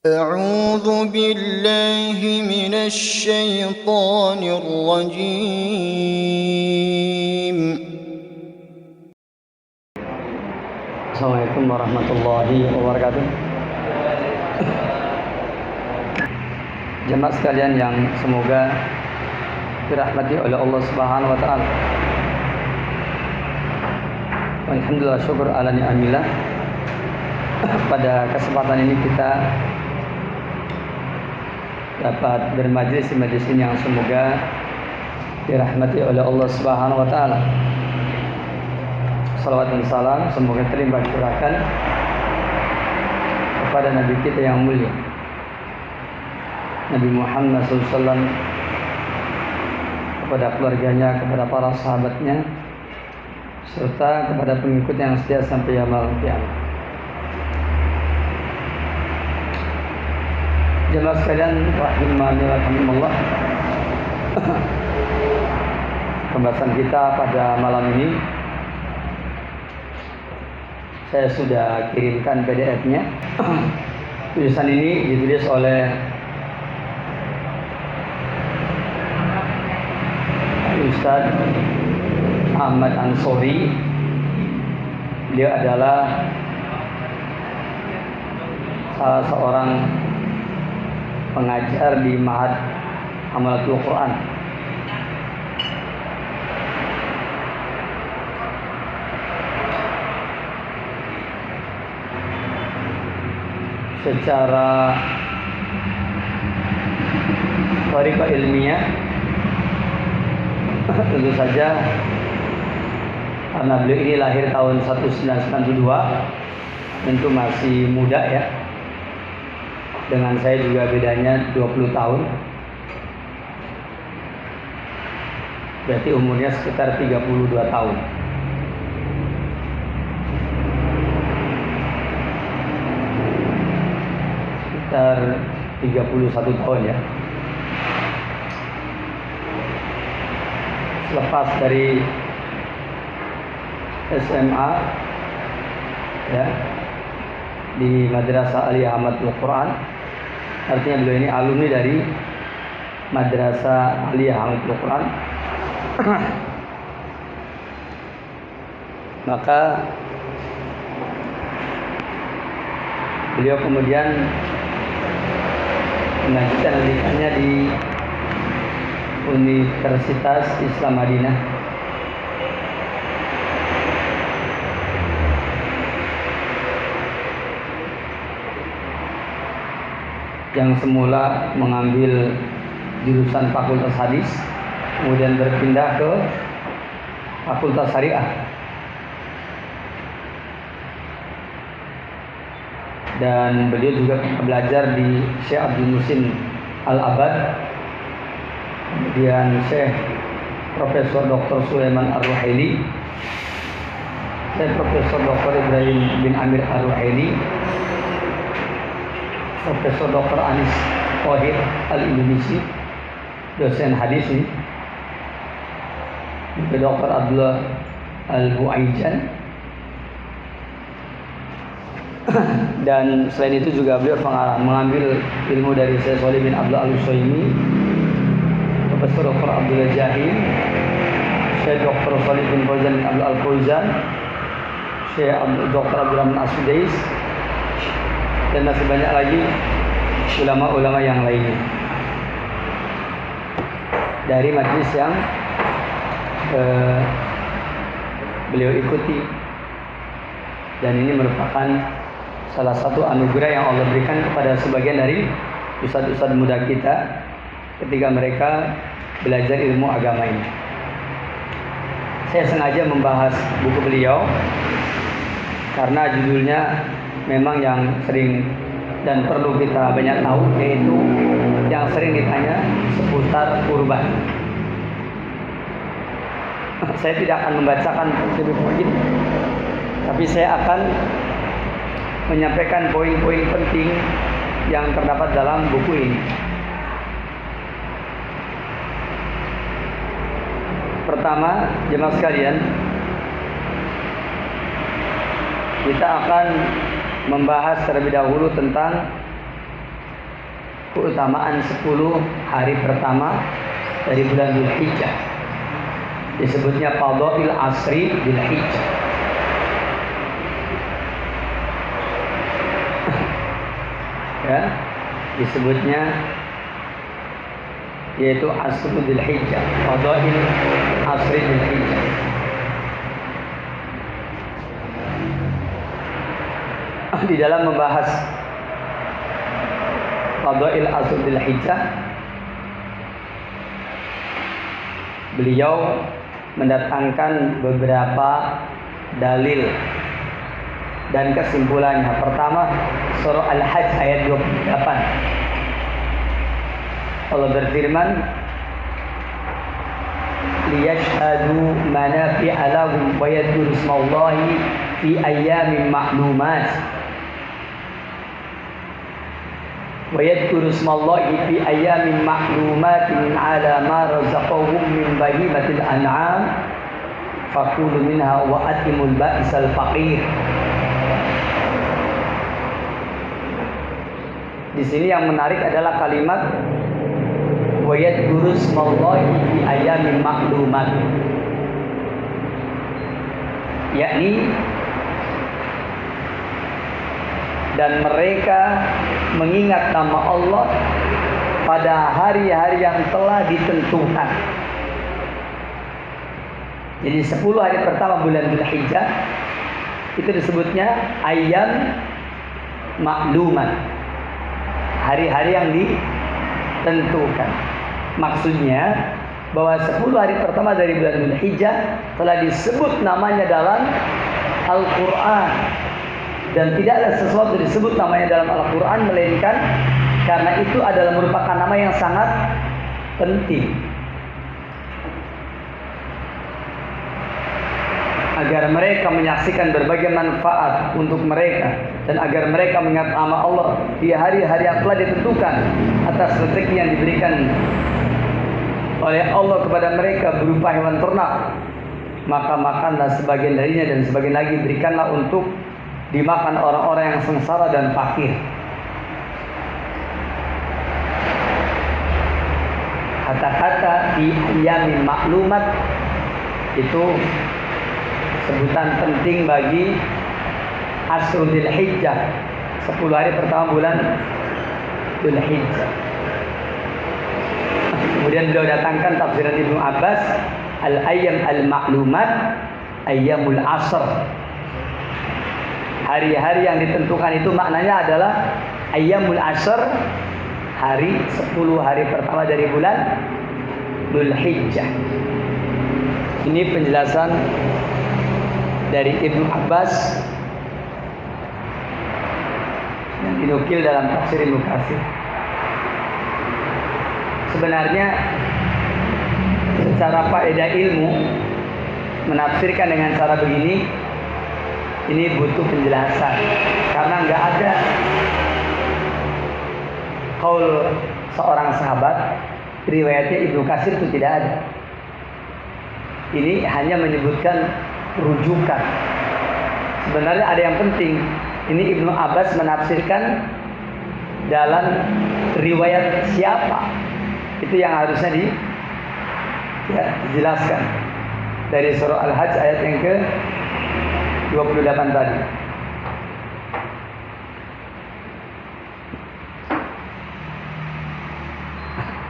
أعوذ بالله من الشيطان الرجيم. Assalamualaikum warahmatullahi wabarakatuh. Jemaah sekalian yang semoga dirahmati oleh Allah Subhanahu wa taala. Alhamdulillah, syukur ala ni'amillah. Pada kesempatan ini kita dapat bermajlis di majlis ini yang semoga dirahmati oleh Allah Subhanahu wa taala. Salawat dan salam semoga terlimpah curahkan kepada Nabi kita yang mulia, Nabi Muhammad SAW, kepada keluarganya, kepada para sahabatnya, serta kepada pengikut yang setia sampai yaumil qiyamah. Jemaah sekalian rahimani wa rahimakumullah. Pembahasan kita pada malam ini saya sudah kirimkan PDF-nya. Tulisan ini ditulis oleh Ustaz Ahmad Ansori. Beliau adalah salah seorang pengajar di Ma'had Hamalatul Quran. Secara thariqah ilmiah tentu saja karena beliau ini lahir tahun 1992, tentu masih muda ya. Dengan saya juga bedanya 20 tahun. Berarti umurnya sekitar 32 tahun. Sekitar 31 tahun ya. Lepas dari SMA ya, di Madrasah Aliyah Hamalatul Quran. Artinya beliau ini alumni dari Madrasah Aliyah Hamalatul Quran. Maka beliau kemudian melanjutkan pendidikannya di Universitas Islam Madinah. Yang semula mengambil jurusan Fakultas Hadis, kemudian berpindah ke Fakultas Syariah. Dan beliau juga belajar di Syekh Abdul Muhsin Al-Abad, kemudian Syekh Profesor Dr. Sulaiman Ar-Ruhaili, Syekh Profesor Dr. Ibrahim bin Amir Ar-Ruhaili, Profesor Dr. Anis Wahid Al-Indonesia, dosen hadis ini, Dr. Abdullah Al-Buaijan. Dan selain itu juga beliau mengambil ilmu dari Syekh Shalih bin Abdullah Al-Utsaimin, Profesor Dr. Abdullah Jahil, Syekh Dr. Shalih bin Fauzan bin Abdul Al-Fauzan, Syekh Dr. Abdurrahman As-Sudais, dan masih banyak lagi ulama-ulama yang lainnya dari majlis yang beliau ikuti. Dan ini merupakan salah satu anugerah yang Allah berikan kepada sebagian dari ustadz-ustadz muda kita ketika mereka belajar ilmu agama ini. Saya sengaja membahas buku beliau karena judulnya memang yang sering dan perlu kita banyak tahu, yaitu yang sering ditanya seputar kurban. Saya tidak akan membacakan lebih poin, tapi saya akan menyampaikan poin-poin penting yang terdapat dalam buku ini. Pertama, jemaah sekalian, kita akan membahas terlebih dahulu tentang keutamaan 10 hari pertama dari bulan Dzulhijjah. Disebutnya Fadhail Asri Dzulhijjah. Ya, disebutnya yaitu Asrul Dzulhijjah, Fadhail Asri Dzulhijjah. Di dalam membahas Fadhail Asrul Dzulhijjah, beliau mendatangkan beberapa dalil dan kesimpulannya. Pertama, surah Al-Hajj ayat 28. Allah berfirman, liyashhadu manafi'a lahum wa yadhkuru ismallahi fi ayyamin ma'lumat. Wa yadhkuru ismallahi fi ayyamin ma'lumatin 'ala ma razaqahum min bahimatil an'am fakulu minha wa atimul ba'sal faqir. Di sini yang menarik adalah kalimat wa yadhkuru ismallahi fi ayyamin ma'lumat, yakni dan mereka mengingat nama Allah pada hari-hari yang telah ditentukan. Jadi 10 hari pertama bulan Dzulhijjah itu disebutnya ayyam ma'lumat, hari-hari yang ditentukan. Maksudnya bahwa 10 hari pertama dari bulan Dzulhijjah telah disebut namanya dalam Al-Quran, dan tidaklah sesuatu disebut namanya dalam Al-Quran melainkan karena itu adalah merupakan nama yang sangat penting, agar mereka menyaksikan berbagai manfaat untuk mereka dan agar mereka mengingat nama Allah di hari-hari yang telah ditentukan atas rezeki yang diberikan oleh Allah kepada mereka berupa hewan ternak. Maka makanlah sebagian darinya dan sebagian lagi berikanlah untuk dimakan orang-orang yang sengsara dan fakir. Kata-kata di ayyamin maklumat itu sebutan penting bagi Asrul Dzulhijjah, 10 hari pertama bulan Dzulhijjah. Kemudian beliau datangkan tafsiran Ibnu Abbas, al-ayyam al-maklumat ayyamul asr. Hari-hari yang ditentukan itu maknanya adalah ayyamul asr, hari 10 hari pertama dari bulan Dzulhijjah. Ini penjelasan dari Ibnu Abbas yang dinukil dalam tafsir Ibnu Katsir. Sebenarnya secara faedah ilmu menafsirkan dengan cara begini ini butuh penjelasan, karena nggak ada qaul seorang sahabat riwayatnya Ibnu Katsir itu tidak ada. Ini hanya menyebutkan rujukan. Sebenarnya ada yang penting. Ini Ibnu Abbas menafsirkan dalam riwayat siapa. Itu yang harusnya dijelaskan. Dari surah Al-Hajj ayat yang ke 28 tadi.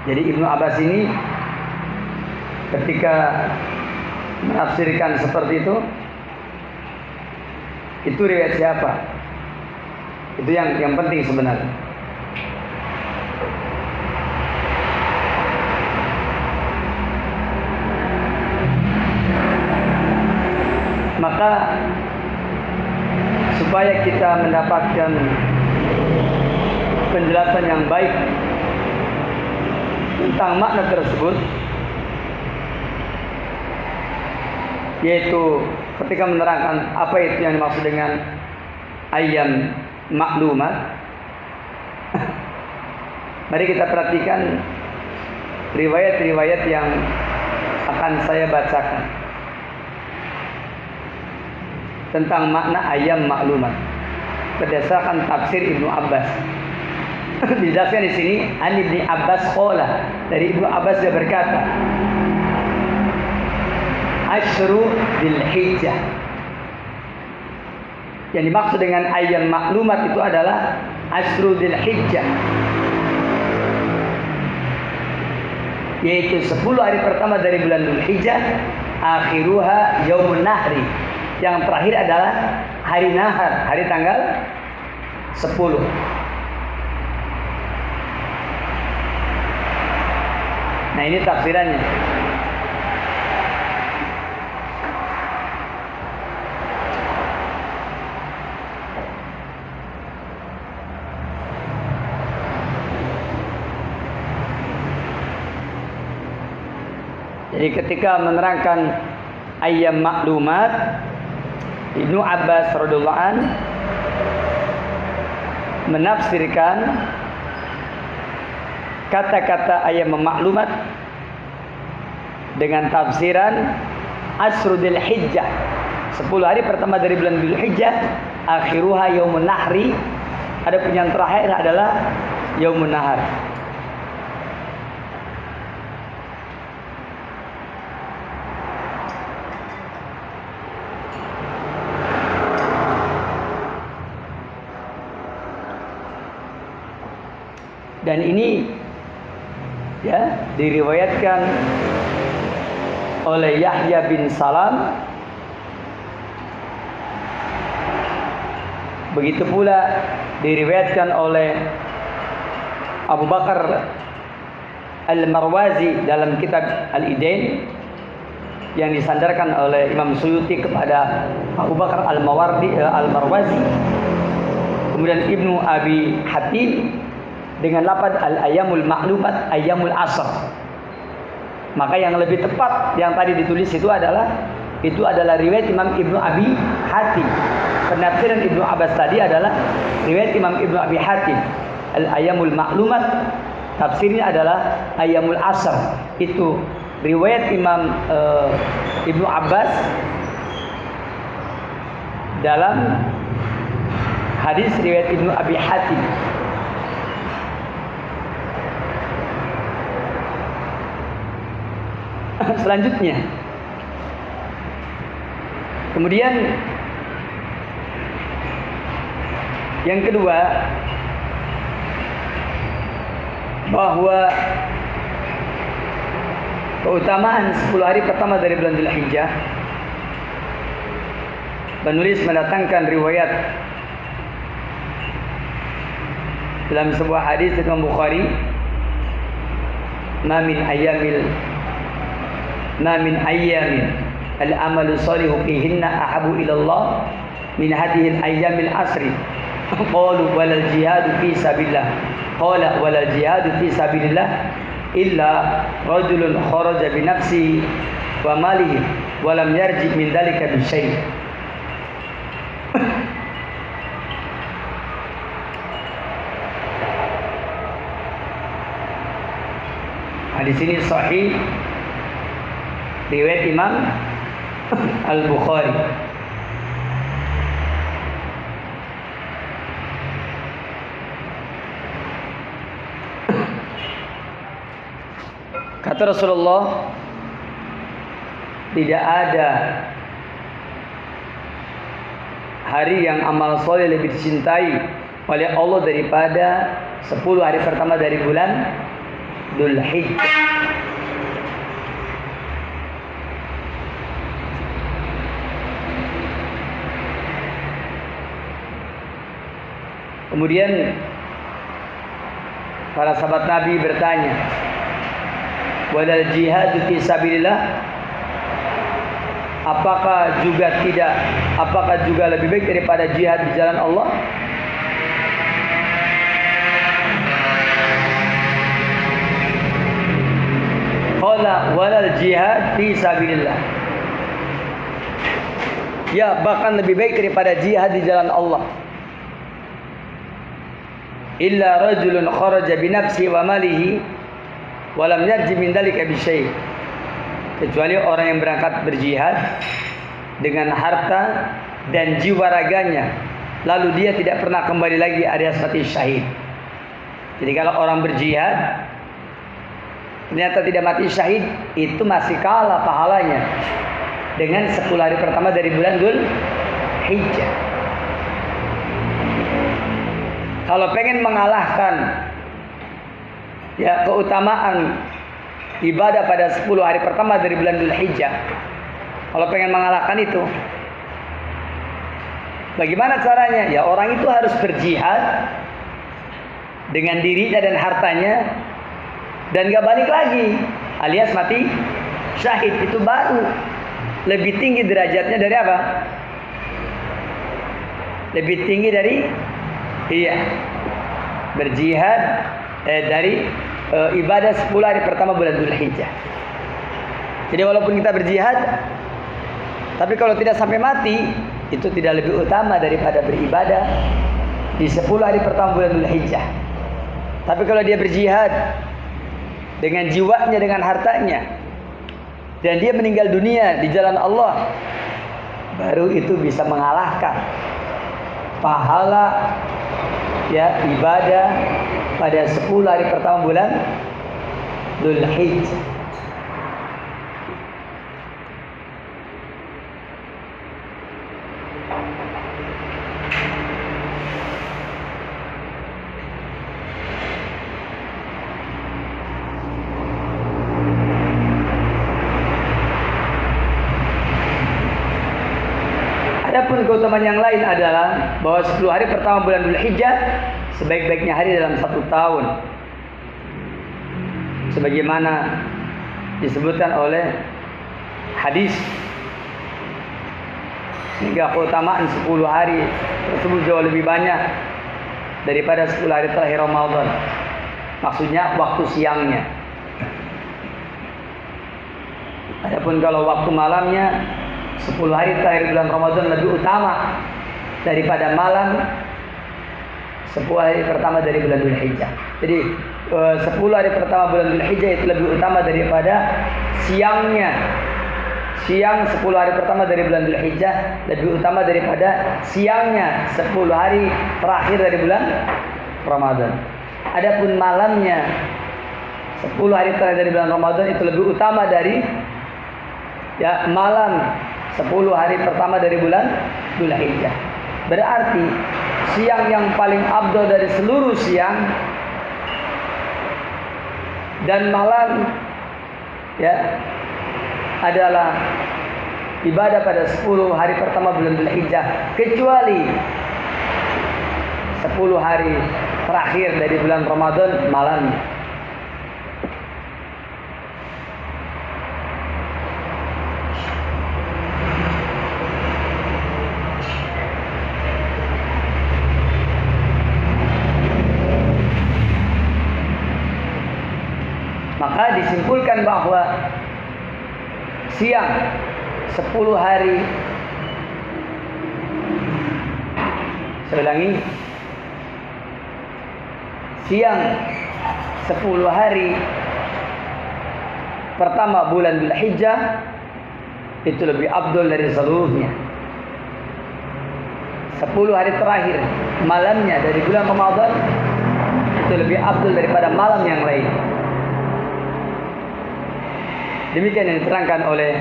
Jadi Ibnu Abbas ini ketika menafsirkan seperti itu riwayat siapa? Itu yang penting sebenarnya. Maka supaya kita mendapatkan penjelasan yang baik tentang makna tersebut, yaitu ketika menerangkan apa itu yang dimaksud dengan ayyam maklumat, mari kita perhatikan riwayat-riwayat yang akan saya bacakan tentang makna ayyam maklumat berdasarkan tafsir Ibnu Abbas. Dijelaskan di sini an Ibnu Abbas qala, dari Ibnu Abbas dia berkata, Asyru Dzulhijjah. Yang dimaksud dengan ayam maklumat itu adalah Asyru Dzulhijjah, yaitu 10 hari pertama dari bulan Dzulhijjah, akhiruha yaumun nahri. Yang terakhir adalah hari nahar, hari tanggal 10. Nah, ini tafsirannya. Jadi ketika menerangkan ayam maklumat, Ibnu Abbas radhiyallahu an menafsirkan kata-kata ayam maklumat dengan tafsiran Asyru Dzulhijjah, 10 hari pertama dari bulan Dzulhijjah, akhiruha yaumun nahri. Adapun yang terakhir adalah yaumun nahar. Dan ini ya diriwayatkan oleh Yahya bin Salam. Begitu pula diriwayatkan oleh Abu Bakar Al-Marwazi dalam kitab Al-Idain, yang disandarkan oleh Imam Suyuti kepada Abu Bakar Al-Marwazi. Kemudian Ibnu Abi Hatim dengan lafaz al-ayamul maklumat ayamul asr. Maka yang lebih tepat yang tadi ditulis itu adalah riwayat Imam Ibnu Abi Hatim. Penafsiran Ibnu Abbas tadi adalah riwayat Imam Ibnu Abi Hatim. Al-ayamul maklumat tafsirnya adalah ayamul asr. Itu riwayat Imam Ibnu Abbas dalam hadis riwayat Ibnu Abi Hatim. Selanjutnya, kemudian yang kedua, bahwa keutamaan 10 hari pertama dari bulan Dzulhijjah, penulis mendatangkan riwayat dalam sebuah hadis dari Imam Bukhari, ma min ayyamin al-amalu salihu fihinna ahabu ilallah min hadhihi al-ayyamil asri. Qalu walal jihadu fi sabilillah. Qala walal jihadu fi sabilillah illa rajulun kharaja bi nafsihi wa malihi wa lam yarji min dhalika bi syai'. Hadis ini sahih riwayat Imam Al-Bukhari. Kata Rasulullah, tidak ada hari yang amal soleh lebih dicintai oleh Allah daripada 10 hari pertama dari bulan Dzulhijjah. Kemudian para sahabat Nabi bertanya, walal jihadu fi sabilillah, apakah juga lebih baik daripada jihad di jalan Allah? Qala walal jihad fi sabilillah, ya bahkan lebih baik daripada jihad di jalan Allah. Illa rajulun kharaja bi nafsihi wa malihi wa lam yarji min dzalika bi syai', kecuali orang yang berangkat berjihad dengan harta dan jiwa raganya, lalu dia tidak pernah kembali lagi alias mati syahid. Jadi kalau orang berjihad ternyata tidak mati syahid, itu masih kalah pahalanya dengan 10 hari pertama dari bulan Dzul Hijjah. Kalau pengen mengalahkan ya keutamaan ibadah pada 10 hari pertama dari bulan Dzul Hijjah, kalau pengen mengalahkan itu, bagaimana caranya? Ya orang itu harus berjihad dengan dirinya dan hartanya dan gak balik lagi, alias mati syahid. Itu baru lebih tinggi derajatnya dari apa? Lebih tinggi dari berjihad dari ibadah 10 hari pertama bulan Dzul Hijjah. Jadi walaupun kita berjihad, tapi kalau tidak sampai mati, itu tidak lebih utama daripada beribadah di 10 hari pertama bulan Dzul Hijjah. Tapi kalau dia berjihad dengan jiwanya, dengan hartanya, dan dia meninggal dunia di jalan Allah, baru itu bisa mengalahkan pahala ya ibadah pada 10 hari pertama bulan Dzul Hijjah. Adapun keutamaan yang lain adalah bahwa 10 hari pertama bulan Dzul Hijjah sebaik-baiknya hari dalam 1 tahun, sebagaimana disebutkan oleh hadis. Sehingga keutamaan 10 hari tersebut jauh lebih banyak daripada 10 hari terakhir Ramadan. Maksudnya waktu siangnya. Adapun kalau waktu malamnya, 10 hari terakhir bulan Ramadan lebih utama daripada malam 10 hari pertama dari bulan Dzul Hijjah. Jadi 10 hari pertama bulan Dzul Hijjah itu lebih utama daripada siangnya. Siang 10 hari pertama dari bulan Dzul Hijjah lebih utama daripada siangnya 10 hari terakhir dari bulan Ramadan. Adapun malamnya 10 hari terakhir dari bulan Ramadan itu lebih utama dari malam 10 hari pertama dari bulan Dzul Hijjah. Berarti siang yang paling afdal dari seluruh siang dan malam adalah ibadah pada 10 hari pertama bulan Dzul Hijjah, kecuali 10 hari terakhir dari bulan Ramadan malamnya. Maka disimpulkan bahwa siang 10 hari, saya ulangi, siang 10 hari pertama bulan Dzul Hijjah itu lebih afdal dari seluruhnya. 10 hari terakhir malamnya dari bulan Ramadan itu lebih afdal daripada malam yang lain. Demikian yang diterangkan oleh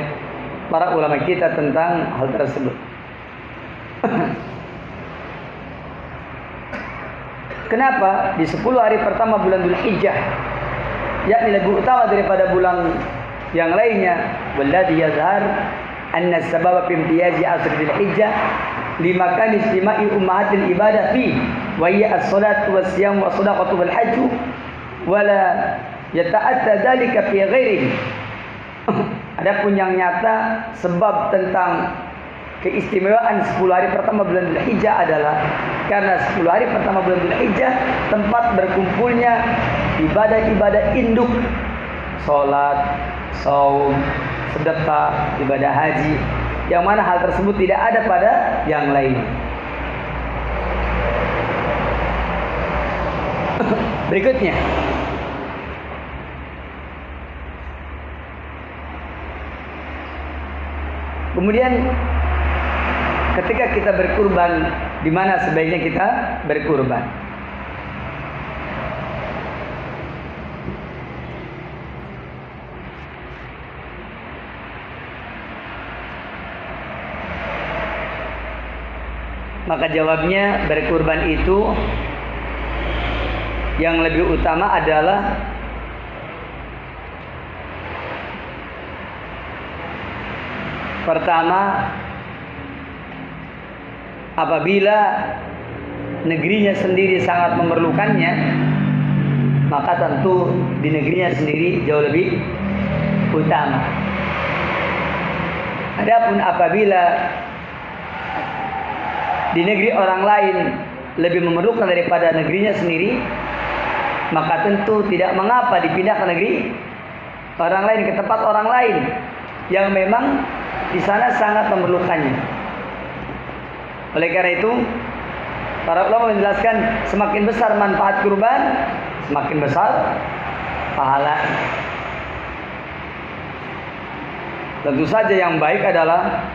para ulama kita tentang hal tersebut. Kenapa di 10 hari pertama bulan Dzul Hijjah yakni lebih utama daripada bulan yang lainnya? Walladhi yazhar anna sababa fi imtiyazi asr Dzul Hijjah lima kan istima'i ummahatil ibadah fi wa hiya as-salat was-siyam wa sadaqatu wal hajj wa la yata'atta dzalika fi ghairihi. Adapun yang nyata sebab tentang keistimewaan 10 hari pertama bulan Dzul Hijjah adalah karena 10 hari pertama bulan Dzul Hijjah tempat berkumpulnya ibadah-ibadah induk, salat, saum, sedekah, ibadah haji, yang mana hal tersebut tidak ada pada yang lain. Berikutnya, kemudian ketika kita berkurban, di mana sebaiknya kita berkurban? Maka jawabnya, berkurban itu yang lebih utama adalah pertama, apabila negerinya sendiri sangat memerlukannya, maka tentu di negerinya sendiri jauh lebih utama. Adapun apabila di negeri orang lain lebih memerlukan daripada negerinya sendiri, maka tentu tidak mengapa dipindah ke negeri orang lain, ke tempat orang lain yang memang di sana sangat memerlukannya. Oleh karena itu, para ulama menjelaskan semakin besar manfaat kurban, semakin besar pahala. Tentu saja yang baik adalah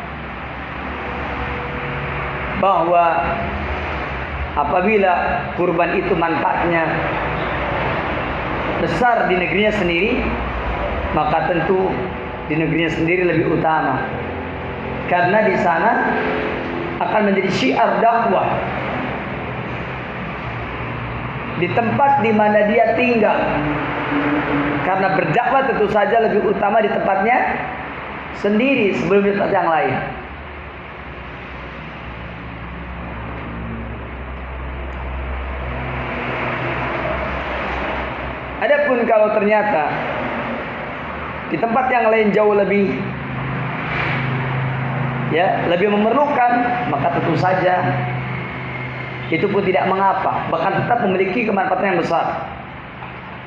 bahwa apabila kurban itu manfaatnya besar di negerinya sendiri, maka tentu di negerinya sendiri lebih utama, karena di sana akan menjadi syiar dakwah di tempat di mana dia tinggal. Karena berdakwah tentu saja lebih utama di tempatnya sendiri sebelum di tempat yang lain. Adapun kalau ternyata di tempat yang lain jauh lebih lebih memerlukan, maka tentu saja itu pun tidak mengapa, bahkan tetap memiliki kemanfaatan yang besar.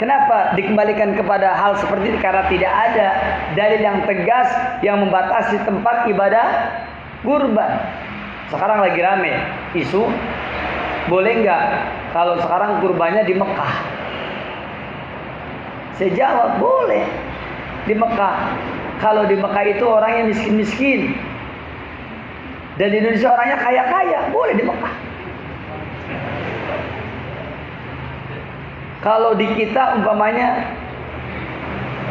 Kenapa dikembalikan kepada hal seperti ini? Karena tidak ada dalil yang tegas yang membatasi tempat ibadah kurban. Sekarang lagi rame isu, boleh nggak kalau sekarang kurbannya di Mekah? Saya jawab, boleh di Mekah. Kalau di Mekah itu orangnya miskin-miskin, dan di Indonesia orangnya kaya-kaya, boleh di Mekah. Kalau di kita umpamanya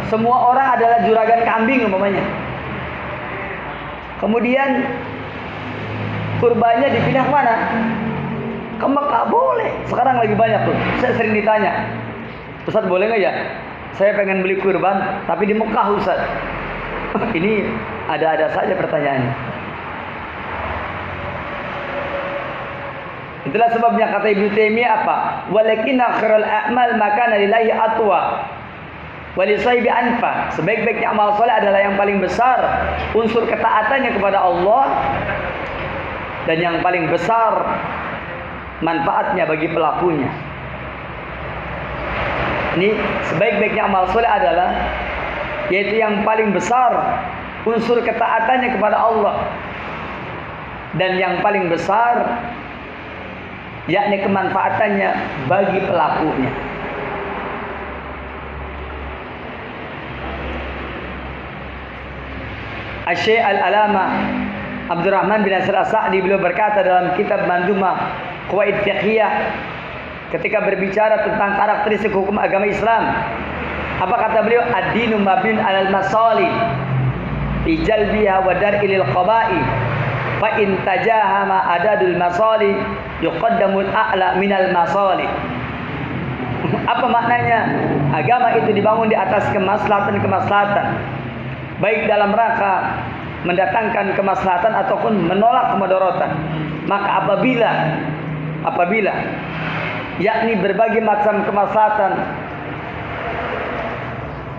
semua orang adalah juragan kambing umpamanya, kemudian kurbannya dipindah mana? Ke Mekah, boleh. Sekarang lagi banyak tuh. Saya sering ditanya, Ustaz boleh nggak ya? Saya pengen beli kurban, tapi di Mekah Ustaz. Ini ada-ada saja pertanyaannya. Itulah sebabnya kata Ibnu Taimiyah apa? Walakinna khairal a'mal makana lillahi atwa wa li sahibi anfa. Sebaik-baiknya amal soleh adalah yang paling besar unsur ketaatannya kepada Allah, dan yang paling besar manfaatnya bagi pelakunya. Ini sebaik-baiknya amal soleh adalah yaitu yang paling besar unsur ketaatannya kepada Allah, dan yang paling besar yakni kemanfaatannya bagi pelakunya. Asy-Syaikh Al-Alama Abdurrahman bin Nasir As-Sa'di beliau berkata dalam kitab Mandumah Qawaid Fiqhiyah ketika berbicara tentang karakteristik hukum agama Islam. Apa kata beliau? Ad-dinu mabniun 'alal masalih fi jalbiha wa dar'il qaba'i fa in tajahama adadul masalih yuqaddamul a'la minal masalih. Apa maknanya? Agama itu dibangun di atas kemaslahatan, baik dalam rangka mendatangkan kemaslahatan ataupun menolak kemudaratan. Maka apabila yakni berbagai macam kemaslahatan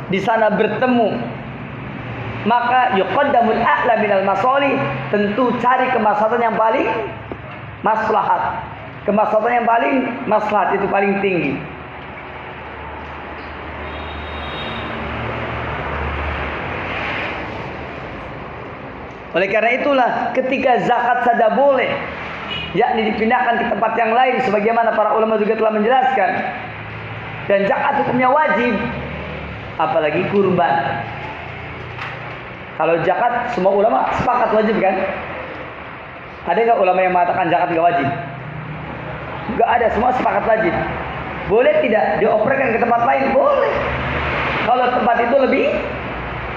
di sana bertemu, maka yuqaddamul a'la minal masalih, tentu cari kemaslahatan yang paling maslahat. Kemaslahatan yang paling maslahat itu paling tinggi. Oleh karena itulah ketika zakat saja boleh yakni dipindahkan ke tempat yang lain sebagaimana para ulama juga telah menjelaskan, dan zakat hukumnya wajib, apalagi kurban. Kalau zakat semua ulama sepakat wajib kan? Ada nggak ulama yang mengatakan zakat nggak wajib? Nggak ada, semua sepakat wajib. Boleh tidak dioperasikan ke tempat lain? Boleh. Kalau tempat itu lebih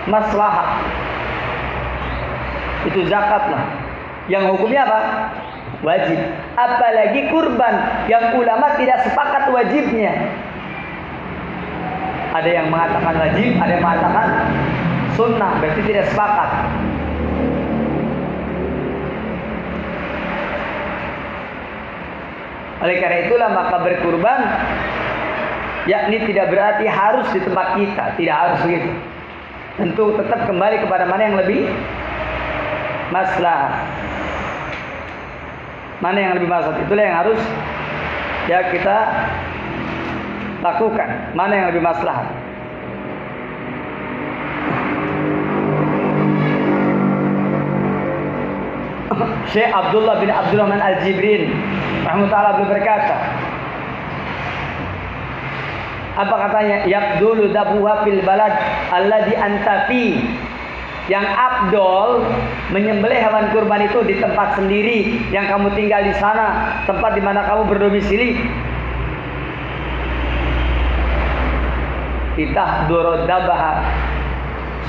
maslahat, itu zakat lah. Yang hukumnya apa? wajib. Apalagi kurban yang ulama tidak sepakat wajibnya. Ada yang mengatakan wajib, ada yang mengatakan sunnah, berarti tidak sepakat. Oleh karena itulah maka berkurban yakni tidak berarti harus di tempat kita, tidak harus begitu. Tentu tetap kembali kepada mana yang lebih maslahat. Mana yang lebih maslahat, itulah yang harus ya kita lakukan. Mana yang lebih maslahat. Syekh Abdullah bin Abdurrahman Al-Jibrin rahimahullah berkata, apa katanya? Yabdulu dabuha fil balad alladhi anta fi. Yang afdol menyembelih hewan kurban itu di tempat sendiri yang kamu tinggal di sana, tempat di mana kamu berdomisili. Litahduru dabaha,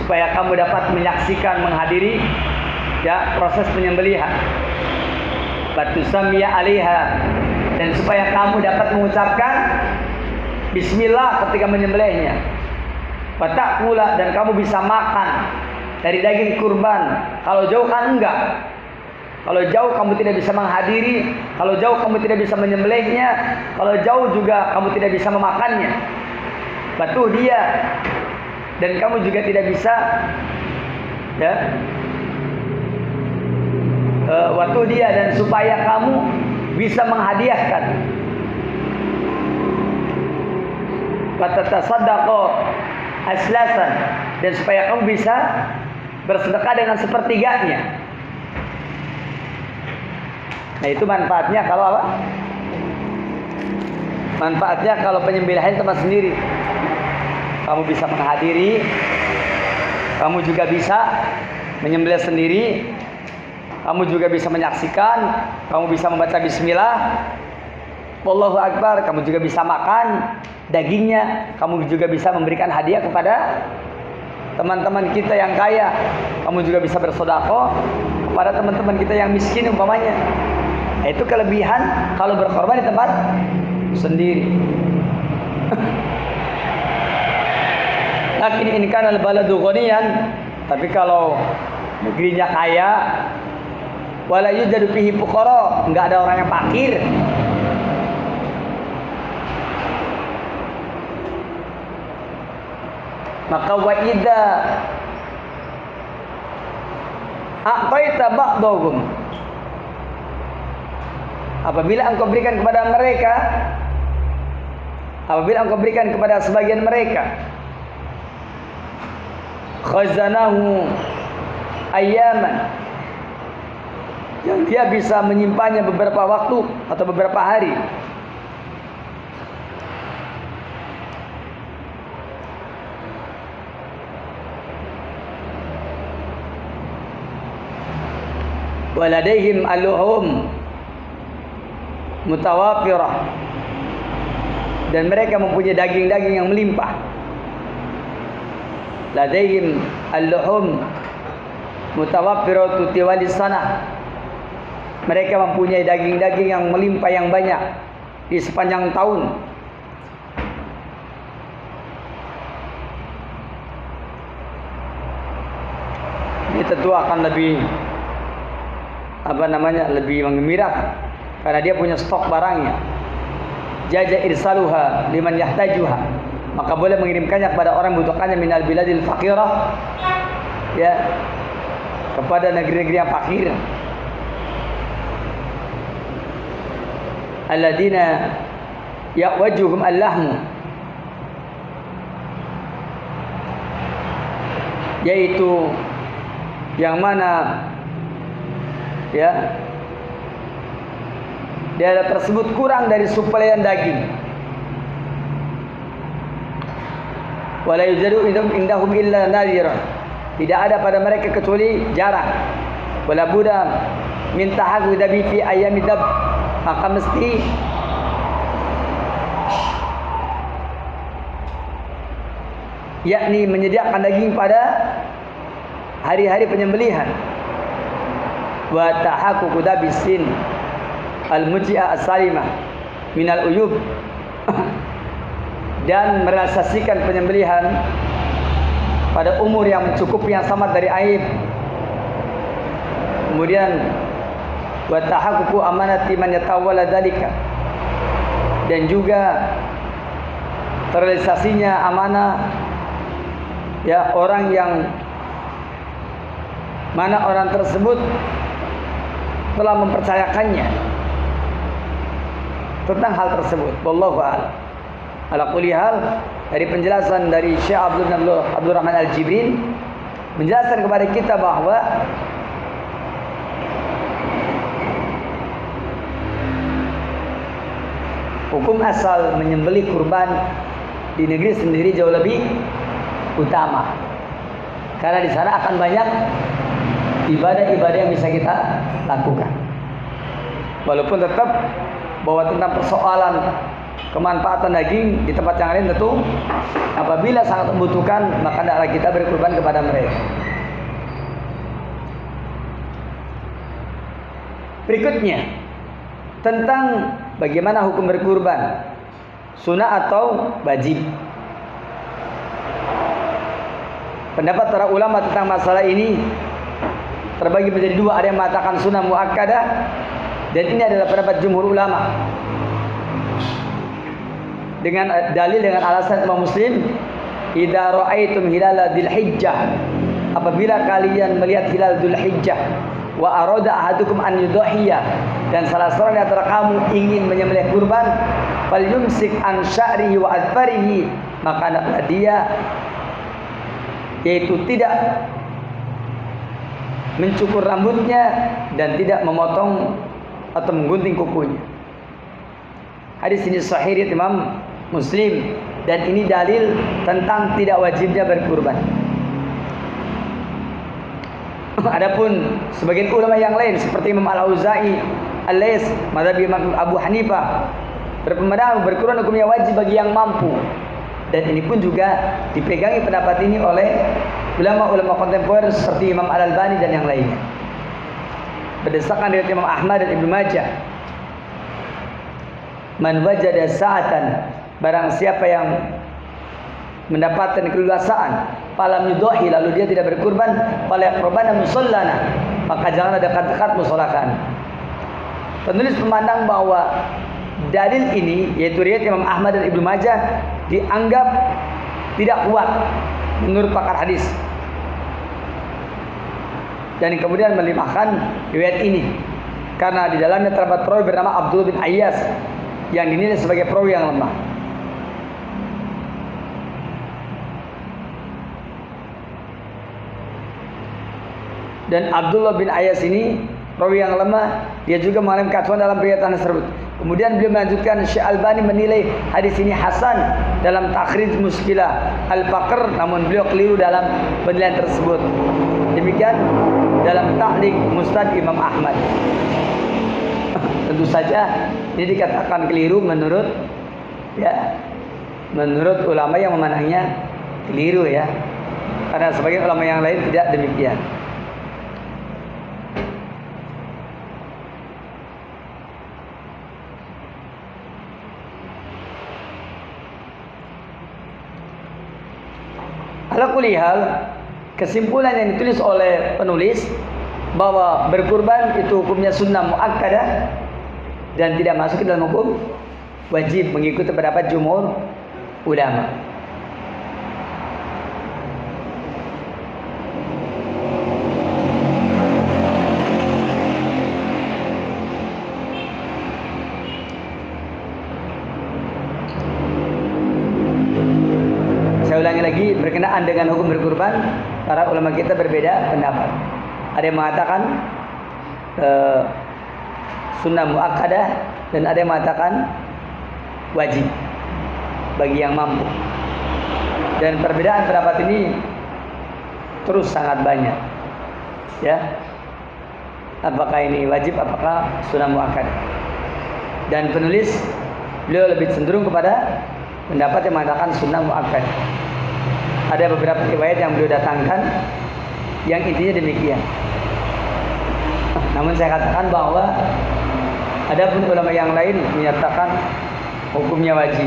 supaya kamu dapat menyaksikan, menghadiri ya proses penyembelihan. Batu samia alaiha, dan supaya kamu dapat mengucapkan bismillah ketika menyembelihnya. Batak pula, dan kamu bisa makan dari daging kurban. Kalau jauh kan enggak. Kalau jauh kamu tidak bisa menghadiri, kalau jauh kamu tidak bisa menyembelihnya, kalau jauh juga kamu tidak bisa memakannya. Batu dia, dan kamu juga tidak bisa ya waktu dia, dan supaya kamu bisa menghadiahkan. Fatatasaddaqu aslasan, dan supaya kamu bisa bersedekah dengan sepertiganya. Nah, itu manfaatnya kalau apa? Manfaatnya kalau penyembelihan tempat sendiri. Kamu bisa menghadiri, kamu juga bisa menyembelih sendiri, kamu juga bisa menyaksikan, kamu bisa membaca bismillah, Wallahu Akbar, kamu juga bisa makan dagingnya, kamu juga bisa memberikan hadiah kepada teman-teman kita yang kaya, kamu juga bisa bersedekah kepada teman-teman kita yang miskin umpamanya. Itu kelebihan kalau berkorban di tempat sendiri. Lakin in kana al-baladu ghaniyan, tapi kalau negerinya kaya, wala yujadu fihi fuqara, enggak ada orang yang fakir, maka wa idza a'taita ba'dahum, apabila engkau berikan kepada mereka, apabila engkau berikan kepada sebagian mereka, khazanahu ayyaman, yang dia bisa menyimpannya beberapa waktu atau beberapa hari, waladaihim aluhum mutawafirah, dan mereka mempunyai daging-daging yang melimpah. Ladaihim al-luhum mutawaffiratu tiwali sana, mereka mempunyai daging-daging yang melimpah yang banyak di sepanjang tahun. Ini tentu akan lebih lebih menggembirakan karena dia punya stok barangnya. Jaza irsaluha liman yahtajuha, maka boleh mengirimkannya kepada orang yang membutuhkannya, minal biladil faqirah, ya, kepada negeri-negeri yang fakir. Alladzina ya'wajuhum allahmu, yaitu yang mana ya daerah tersebut kurang dari suplaian daging. Wala yujadu indahum illa nadhiran, tidak ada pada mereka kecuali jarang. Wala buddha min tahaqquqi dabi fi ayami dab, maka mesti yakni menyediakan daging pada hari-hari penyembelihan. Wa tahaqququ dabisin, al-mujia as-salimah minal uyub dan merealisasikan penyembelihan pada umur yang mencukupi yang selamat dari aib. Kemudian wa tahaqququ amanati man yatawalla dzalika, dan juga terrealisasinya amanah ya orang yang mana orang tersebut telah mempercayakannya tentang hal tersebut. Wallahu a'lam. Ala kulli hal, dari penjelasan dari Syekh Abdul Rahman Al-Jibrin menjelaskan kepada kita bahwa hukum asal menyembelih kurban di negeri sendiri jauh lebih utama, karena di sana akan banyak ibadah-ibadah yang bisa kita lakukan. Walaupun tetap bahwa tentang persoalan kemanfaatan daging di tempat yang lain tentu apabila sangat membutuhkan maka hendaklah kita berkurban kepada mereka. Berikutnya tentang bagaimana hukum berkurban, sunnah atau wajib. Pendapat para ulama tentang masalah ini terbagi menjadi dua. Ada yang mengatakan sunnah muakkadah, dan ini adalah pendapat jumhur ulama dengan dalil dengan alasan Imam Muslim, idza ra'aitum hilala dzulhijjah, apabila kalian melihat hilal dzulhijjah, wa arada ahadukum an yudhiya, dan salah seorang di antara kamu ingin menyembelih kurban, falyumsik an sya'rihi wa adfarihi, maka hendaklah dia yaitu tidak mencukur rambutnya dan tidak memotong atau menggunting kukunya. Hadis ini sahih riwayat Imam Muslim, dan ini dalil tentang tidak wajibnya berkurban. Adapun sebagian ulama yang lain seperti Imam Al-Auza'i, Al-Lais, mazhab Imam Abu Hanifah berpendapat berkurban hukumnya wajib bagi yang mampu, dan ini pun juga dipegangi pendapat ini oleh ulama-ulama kontemporer seperti Imam Al-Albani dan yang lainnya. Berdasarkan riwayat Imam Ahmad dan Ibnu Majah, man wajada sa'atan, barang siapa yang mendapatkan keleluasaan, falam yudhi, lalu dia tidak berkurban, fala yaqrabana musallana, maka janganlah dekat-dekat musala kami. Penulis memandang bahwa dalil ini yaitu riwayat Imam Ahmad dan Ibnu Majah dianggap tidak kuat menurut pakar hadis, dan kemudian melimahkan riwayat ini karena di dalamnya terdapat perawi bernama Abdullah bin Ayyas yang dinilai sebagai perawi yang lemah. Dan Abdullah bin Ayyas ini perawi yang lemah, dia juga mengalami kacauan dalam riwayat tersebut. Kemudian beliau melanjutkan, Syekh Albani menilai hadis ini hasan dalam takhrij Mushkilah Al-Faqr, namun beliau keliru dalam penilaian tersebut. Demikian dalam Ta'liq Musnad Imam Ahmad. Tentu saja ini dikatakan keliru menurut ulama yang memandangnya keliru ya, karena sebagian ulama yang lain tidak demikian. Ala kulli hal, kesimpulan yang ditulis oleh penulis bahwa berkurban itu hukumnya sunnah muakkadah dan tidak masuk ke dalam hukum wajib mengikuti pendapat jumhur ulama. Saya ulangi lagi, berkenaan dengan hukum berkurban, para ulama kita berbeda pendapat. Ada yang mengatakan sunnah muakkadah, dan ada yang mengatakan wajib bagi yang mampu. Dan perbedaan pendapat ini terus sangat banyak. Ya, apakah ini wajib, apakah sunnah muakkadah? Dan penulis beliau lebih cenderung kepada pendapat yang mengatakan sunnah muakkadah. Ada beberapa riwayat yang beliau datangkan yang intinya demikian. Namun saya katakan bahwa Adapun ulama yang lain menyatakan hukumnya wajib.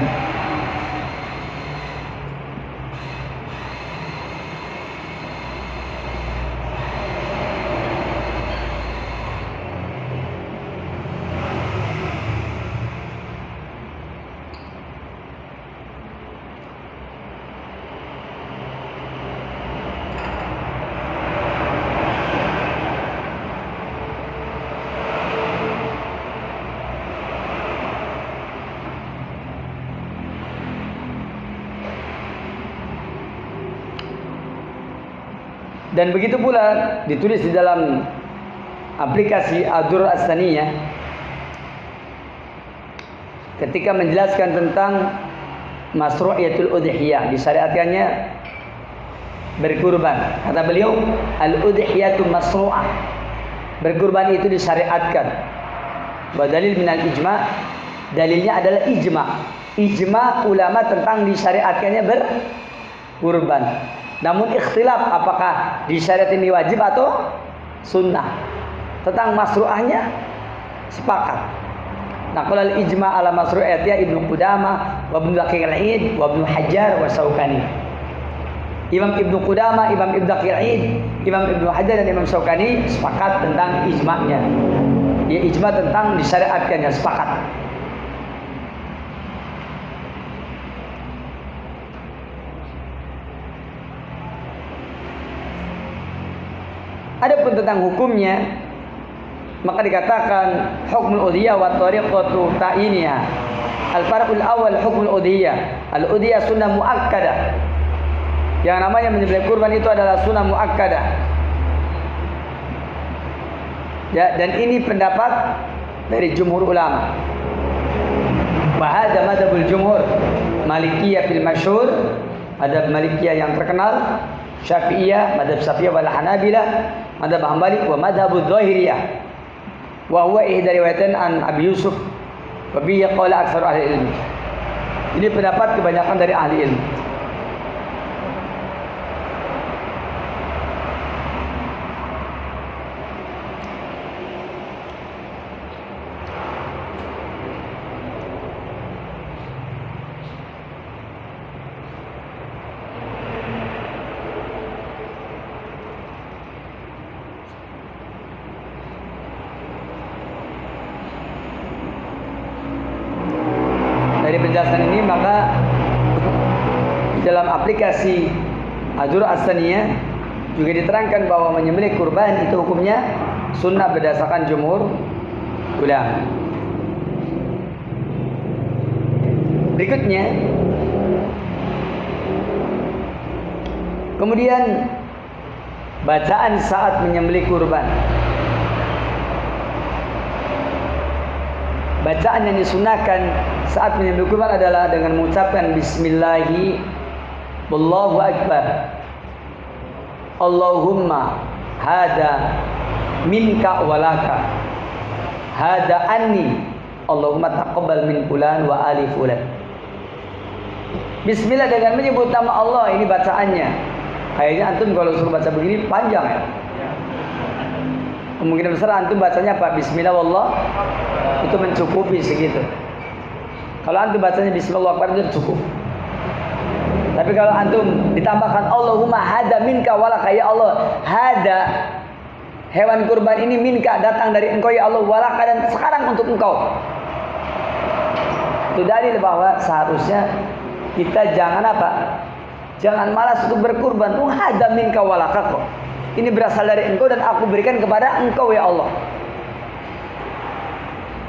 Dan begitu pula ditulis di dalam aplikasi Ad-Durr As-Saniyah ketika menjelaskan tentang masru'iyatul udhiyah, disyariatkannya berkurban. Kata beliau, al-udhiyatu masru'ah. Berkurban itu disyariatkan. Wa dalil minal ijma', dalilnya adalah ijma'. Ijma' ulama tentang disyariatkannya berkurban. Namun ikhtilaf apakah disyariat ini wajib atau sunnah. Tentang masru'ahnya sepakat. Naqal al-ijma' ala masru'iyatnya Ibnu Qudamah wa Ibnu Daqiq al-Id wa Ibnu Hajar wa Syaukani. Imam Ibnu Qudamah, Imam Ibnu Daqiq al-Id, Imam Ibnu Hajar dan Imam Syaukani sepakat tentang ijma'nya. Ya, ijma' tentang disyariatkannya sepakat. Adapun tentang hukumnya, maka dikatakan hukmul udhiyah wa tariqatu ta'iniha. Al-farqul awal hukmul udhiyah. Al-udhiyah sunnah muakkadah. Yang namanya menyembelih kurban itu adalah sunnah muakkadah. Ya, dan ini pendapat dari jumhur ulama. Wa hadza madzhabul jumhur. Malikiyah fil masyhur, madzhab Malikiyah yang terkenal, Syafi'iyah, madzhab Syafi'iyah wal Hanabilah, madzhab Hambali wa madzhabudz Zahiriyah. Wa huwa ihda riwayatan an Abi Yusuf wa bihi qala aktsar ahli ilmi. Ini pendapat kebanyakan dari ahli ilmu. Dari penjelasan ini maka dalam aplikasi Ad-Durr As-Saniyah juga diterangkan bahwa menyembelih kurban itu hukumnya sunnah berdasarkan jumhur ulama. Berikutnya, kemudian bacaan saat menyembelih kurban. Bacaan yang disunahkan saat menyembelih kurban adalah dengan mengucapkan bismillahi wallahu akbar. Allahumma hada minka walaka. Hada anni. Allahumma taqabbal min fulan wa ali fulan. Bismillah dengan menyebut nama Allah, ini bacaannya. Kayaknya antum kalau suruh baca begini panjang ya. Kemungkinan besar antum bacanya apa? Bismillah wallah, itu mencukupi segitu. Kalau antum bacanya bismillah akbar itu cukup. Tapi kalau antum ditambahkan Allahumma hada minka walaka, ya Allah, hada hewan kurban ini minka, datang dari engkau ya Allah, walaka, dan sekarang untuk engkau. Itu dalil bahwa seharusnya kita jangan apa? Jangan malas untuk berkurban. Hada minka walaka kok. Ini berasal dari engkau dan aku berikan kepada engkau ya Allah.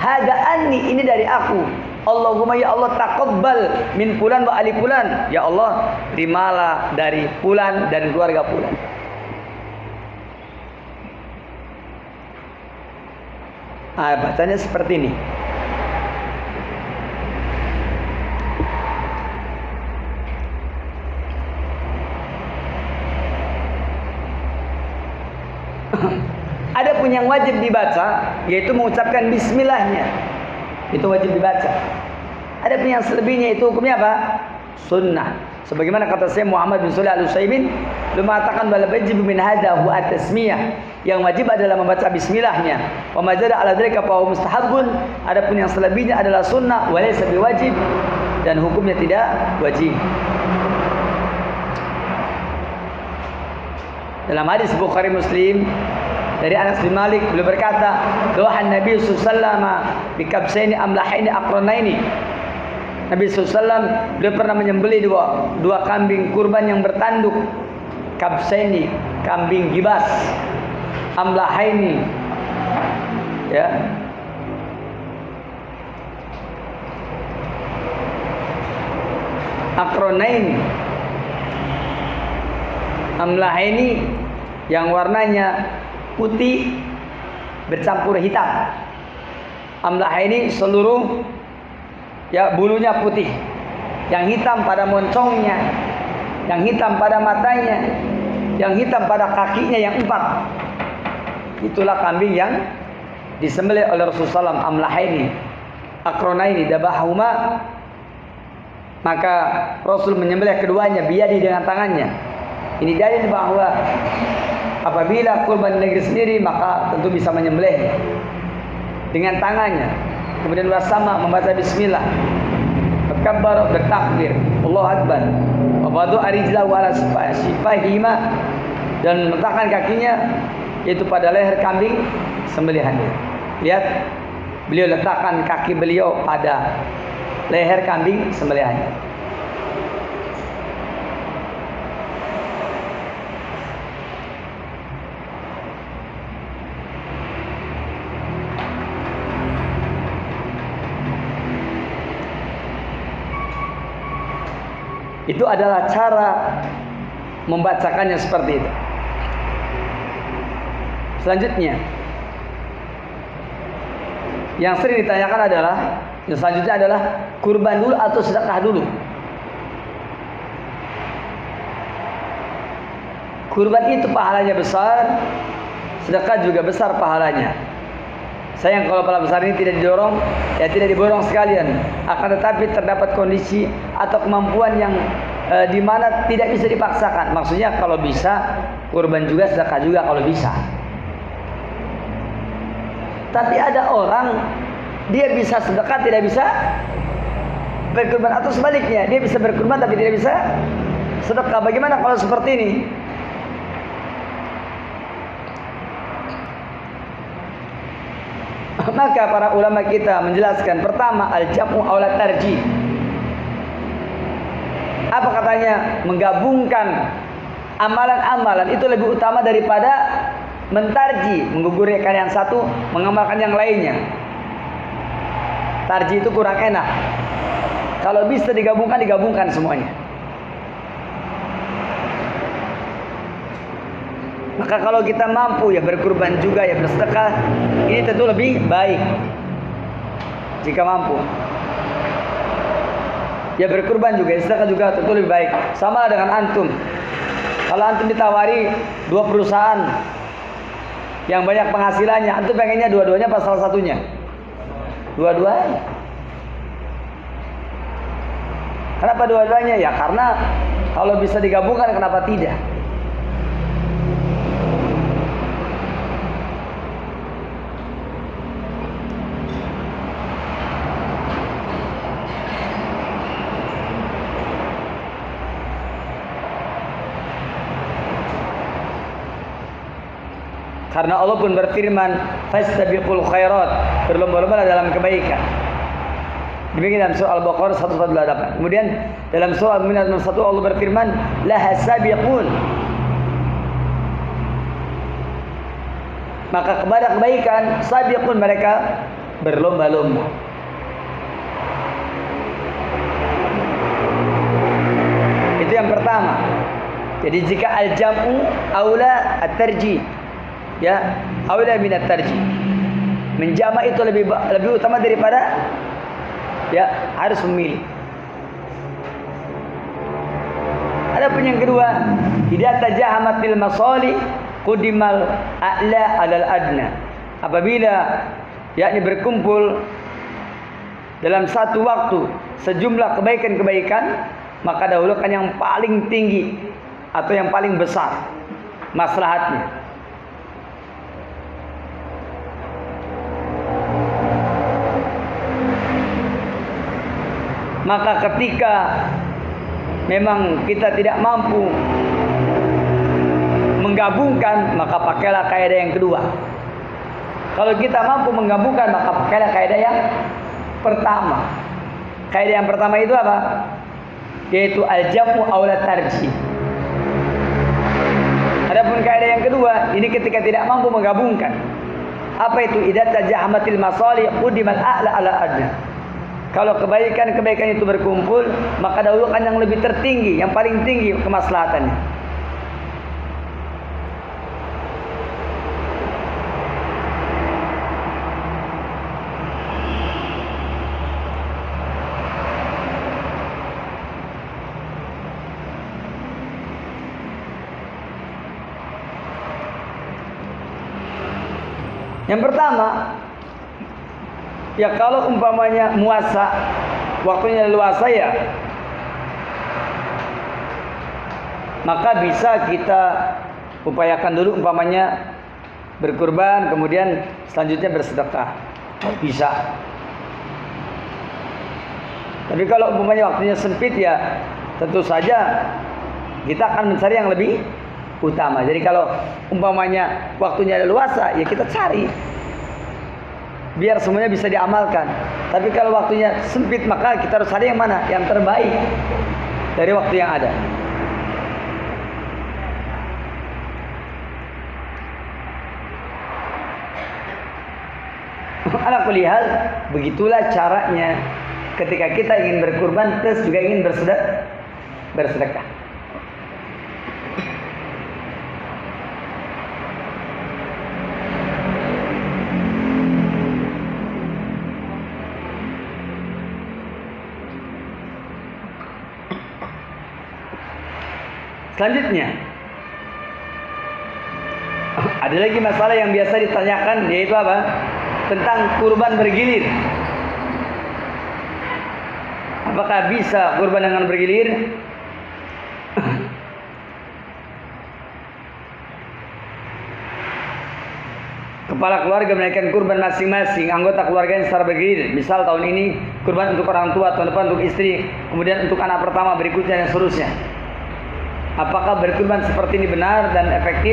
Hada anni, ini dari aku. Allahumma ya Allah taqabbal min fulan wa ali fulan. Ya Allah, terimalah dari fulan dan keluarga fulan. Bacanya seperti ini. Ada pun yang wajib dibaca, yaitu mengucapkan bismillahnya. Itu wajib dibaca. Ada pun yang selebihnya itu hukumnya apa? sunnah. Sebagaimana kata saya Muhammad bin Shalih Al-Utsaimin, beliau mengatakan bal wajib min hadza huwa at-tasmiyah. Yang wajib adalah membaca bismillahnya. Wa ma zada ala dzalika fa huwa mustahabun. Adapun yang selebihnya adalah sunnah wa laysa biwajib, dan hukumnya tidak wajib. Dalam hadis Bukhari Muslim dari Anas bin Malik, beliau berkata, doa Nabi sallallahu alaihi wasallam bi kabsaini amlahaini aqranaini. Nabi SAW beliau pernah menyembelih dua kambing kurban yang bertanduk. Kabsaini, kambing gibas. Amlahaini, ya, aqranaini. Amlahaini yang warnanya putih bercampur hitam. Amlahaini seluruh, ya, bulunya putih, yang hitam pada moncongnya, yang hitam pada matanya, yang hitam pada kakinya yang 4. Itulah kambing yang disembelih oleh Rasulullah SAW. Amlahaini, aqranaini dabahuma. Maka Rasul menyembelih keduanya biyadi dengan tangannya. Ini dalil bahwa apabila kurban negeri sendiri maka tentu bisa menyembelih dengan tangannya. Kemudian bersama membaca bismillah, berkabar, bertakbir, Allahu Akbar, wabadu arijlah wala sifahima, dan meletakkan kakinya yaitu pada leher kambing sembelihannya. Lihat, beliau letakkan kaki beliau pada leher kambing sembelihannya. Itu adalah cara membacakannya seperti itu. Selanjutnya, yang sering ditanyakan adalah, yang selanjutnya adalah kurban dulu atau sedekah dulu. Kurban itu pahalanya besar, sedekah juga besar pahalanya. Sayang kalau pahala besar ini tidak didorong, ya tidak diborong sekalian. Akan tetapi terdapat kondisi atau kemampuan yang di mana tidak bisa dipaksakan. Maksudnya kalau bisa kurban juga, sedekah juga kalau bisa. Tapi ada orang dia bisa sedekah tidak bisa berkurban, atau sebaliknya dia bisa berkurban tapi tidak bisa sedekah. Bagaimana kalau seperti ini? Maka para ulama kita menjelaskan, pertama al-jam'u aula tarjih. Apa katanya? Menggabungkan amalan-amalan itu lebih utama daripada mentarji, menggugurkan yang satu, mengamalkan yang lainnya. Tarji itu kurang enak. Kalau bisa digabungkan, digabungkan semuanya. Maka kalau kita mampu ya berkurban juga, ya bersedekah, ini tentu lebih baik. Jika mampu, ya berkurban juga, sedekah juga tentu lebih baik. Sama dengan antum. Kalau antum ditawari 2 perusahaan yang banyak penghasilannya, antum pengennya dua-duanya apa salah satunya? Dua-duanya. Kenapa dua-duanya? Ya karena kalau bisa digabungkan, kenapa tidak? Karena Allah pun berfirman, fastabiqul khairat, berlomba-lomba dalam kebaikan. Demikian dalam surah Al-Baqarah 148. Kemudian dalam surah Al-Mu'minun 1 Allah berfirman, laha sabiqun. Maka kepada kebaikan, sabiqun, mereka berlomba-lomba. Itu yang pertama. Jadi jika al-jam'u aula at-tarjih, ya, aula min at-tarjih. Menjama' itu lebih utama daripada ya harus memilih. Adapun yang kedua, idza tajahamatil masalih qudimal a'la 'alal adna. Apabila yakni berkumpul dalam satu waktu sejumlah kebaikan-kebaikan, maka dahulukan yang paling tinggi atau yang paling besar maslahatnya. Maka ketika memang kita tidak mampu menggabungkan, maka pakailah kaidah yang kedua. Kalau kita mampu menggabungkan, maka pakailah kaidah yang pertama. Kaidah yang pertama itu apa? Yaitu al-jam'u aula tarjih. Adapun kaidah yang kedua, ini ketika tidak mampu menggabungkan. Apa itu? Idza tajahamatil masalih qudimat a'la ala adna. Kalau kebaikan-kebaikan itu berkumpul, maka dahulukan yang lebih tertinggi, yang paling tinggi kemaslahatannya. Yang pertama, ya kalau umpamanya muasa, waktunya luasa ya, maka bisa kita upayakan dulu umpamanya berkurban, kemudian selanjutnya bersedekah. Bisa. Tapi kalau umpamanya waktunya sempit ya, tentu saja kita akan mencari yang lebih utama. Jadi kalau umpamanya waktunya ada luasa, ya kita cari biar semuanya bisa diamalkan. Tapi kalau waktunya sempit, maka kita harus cari yang mana? Yang terbaik dari waktu yang ada. Ala kulli hal, begitulah caranya ketika kita ingin berkurban terus juga ingin bersedekah. Selanjutnya, ada lagi masalah yang biasa ditanyakan, yaitu apa? Tentang kurban bergilir. Apakah bisa kurban dengan bergilir? Kepala keluarga menaikkan kurban masing-masing anggota keluarganya secara bergilir. Misal tahun ini kurban untuk orang tua, tahun depan untuk istri, kemudian untuk anak pertama, berikutnya dan seterusnya. Apakah berkurban seperti ini benar dan efektif?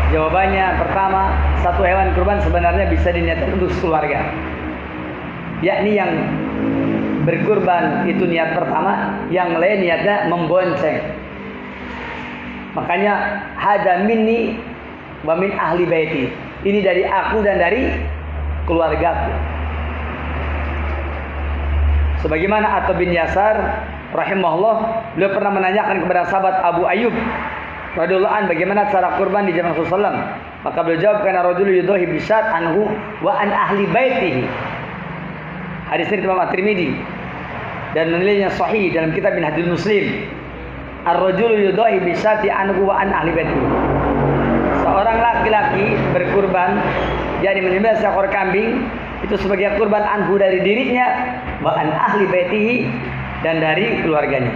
Jawabannya, pertama, satu hewan kurban sebenarnya bisa diniatkan untuk keluarga. Yakni yang berkurban itu niat pertama, yang lain niatnya membonceng. Makanya hada minni wa min ahli baiti. Ini dari aku dan dari keluargaku. Sebagaimana Atha bin Yasar rahimahullah, beliau pernah menanyakan kepada sahabat Abu Ayyub radhiyallahu an bagaimana cara kurban di zaman Rasulullah. Maka beliau jawab, kana rajulu yudhi bisyat anhu wa an ahli baitihi. Hadis ini Imam At-Tirmidzi dan menilainya sahih dalam kitab Minhajul Muslim. Ar-rajulu yudhi bisyati anhu wa an ahli baitihi. Seorang laki-laki berkurban, jadi menyembelih seekor kambing itu sebagai kurban anhu dari dirinya, wa an ahli baitihi, dan dari keluarganya.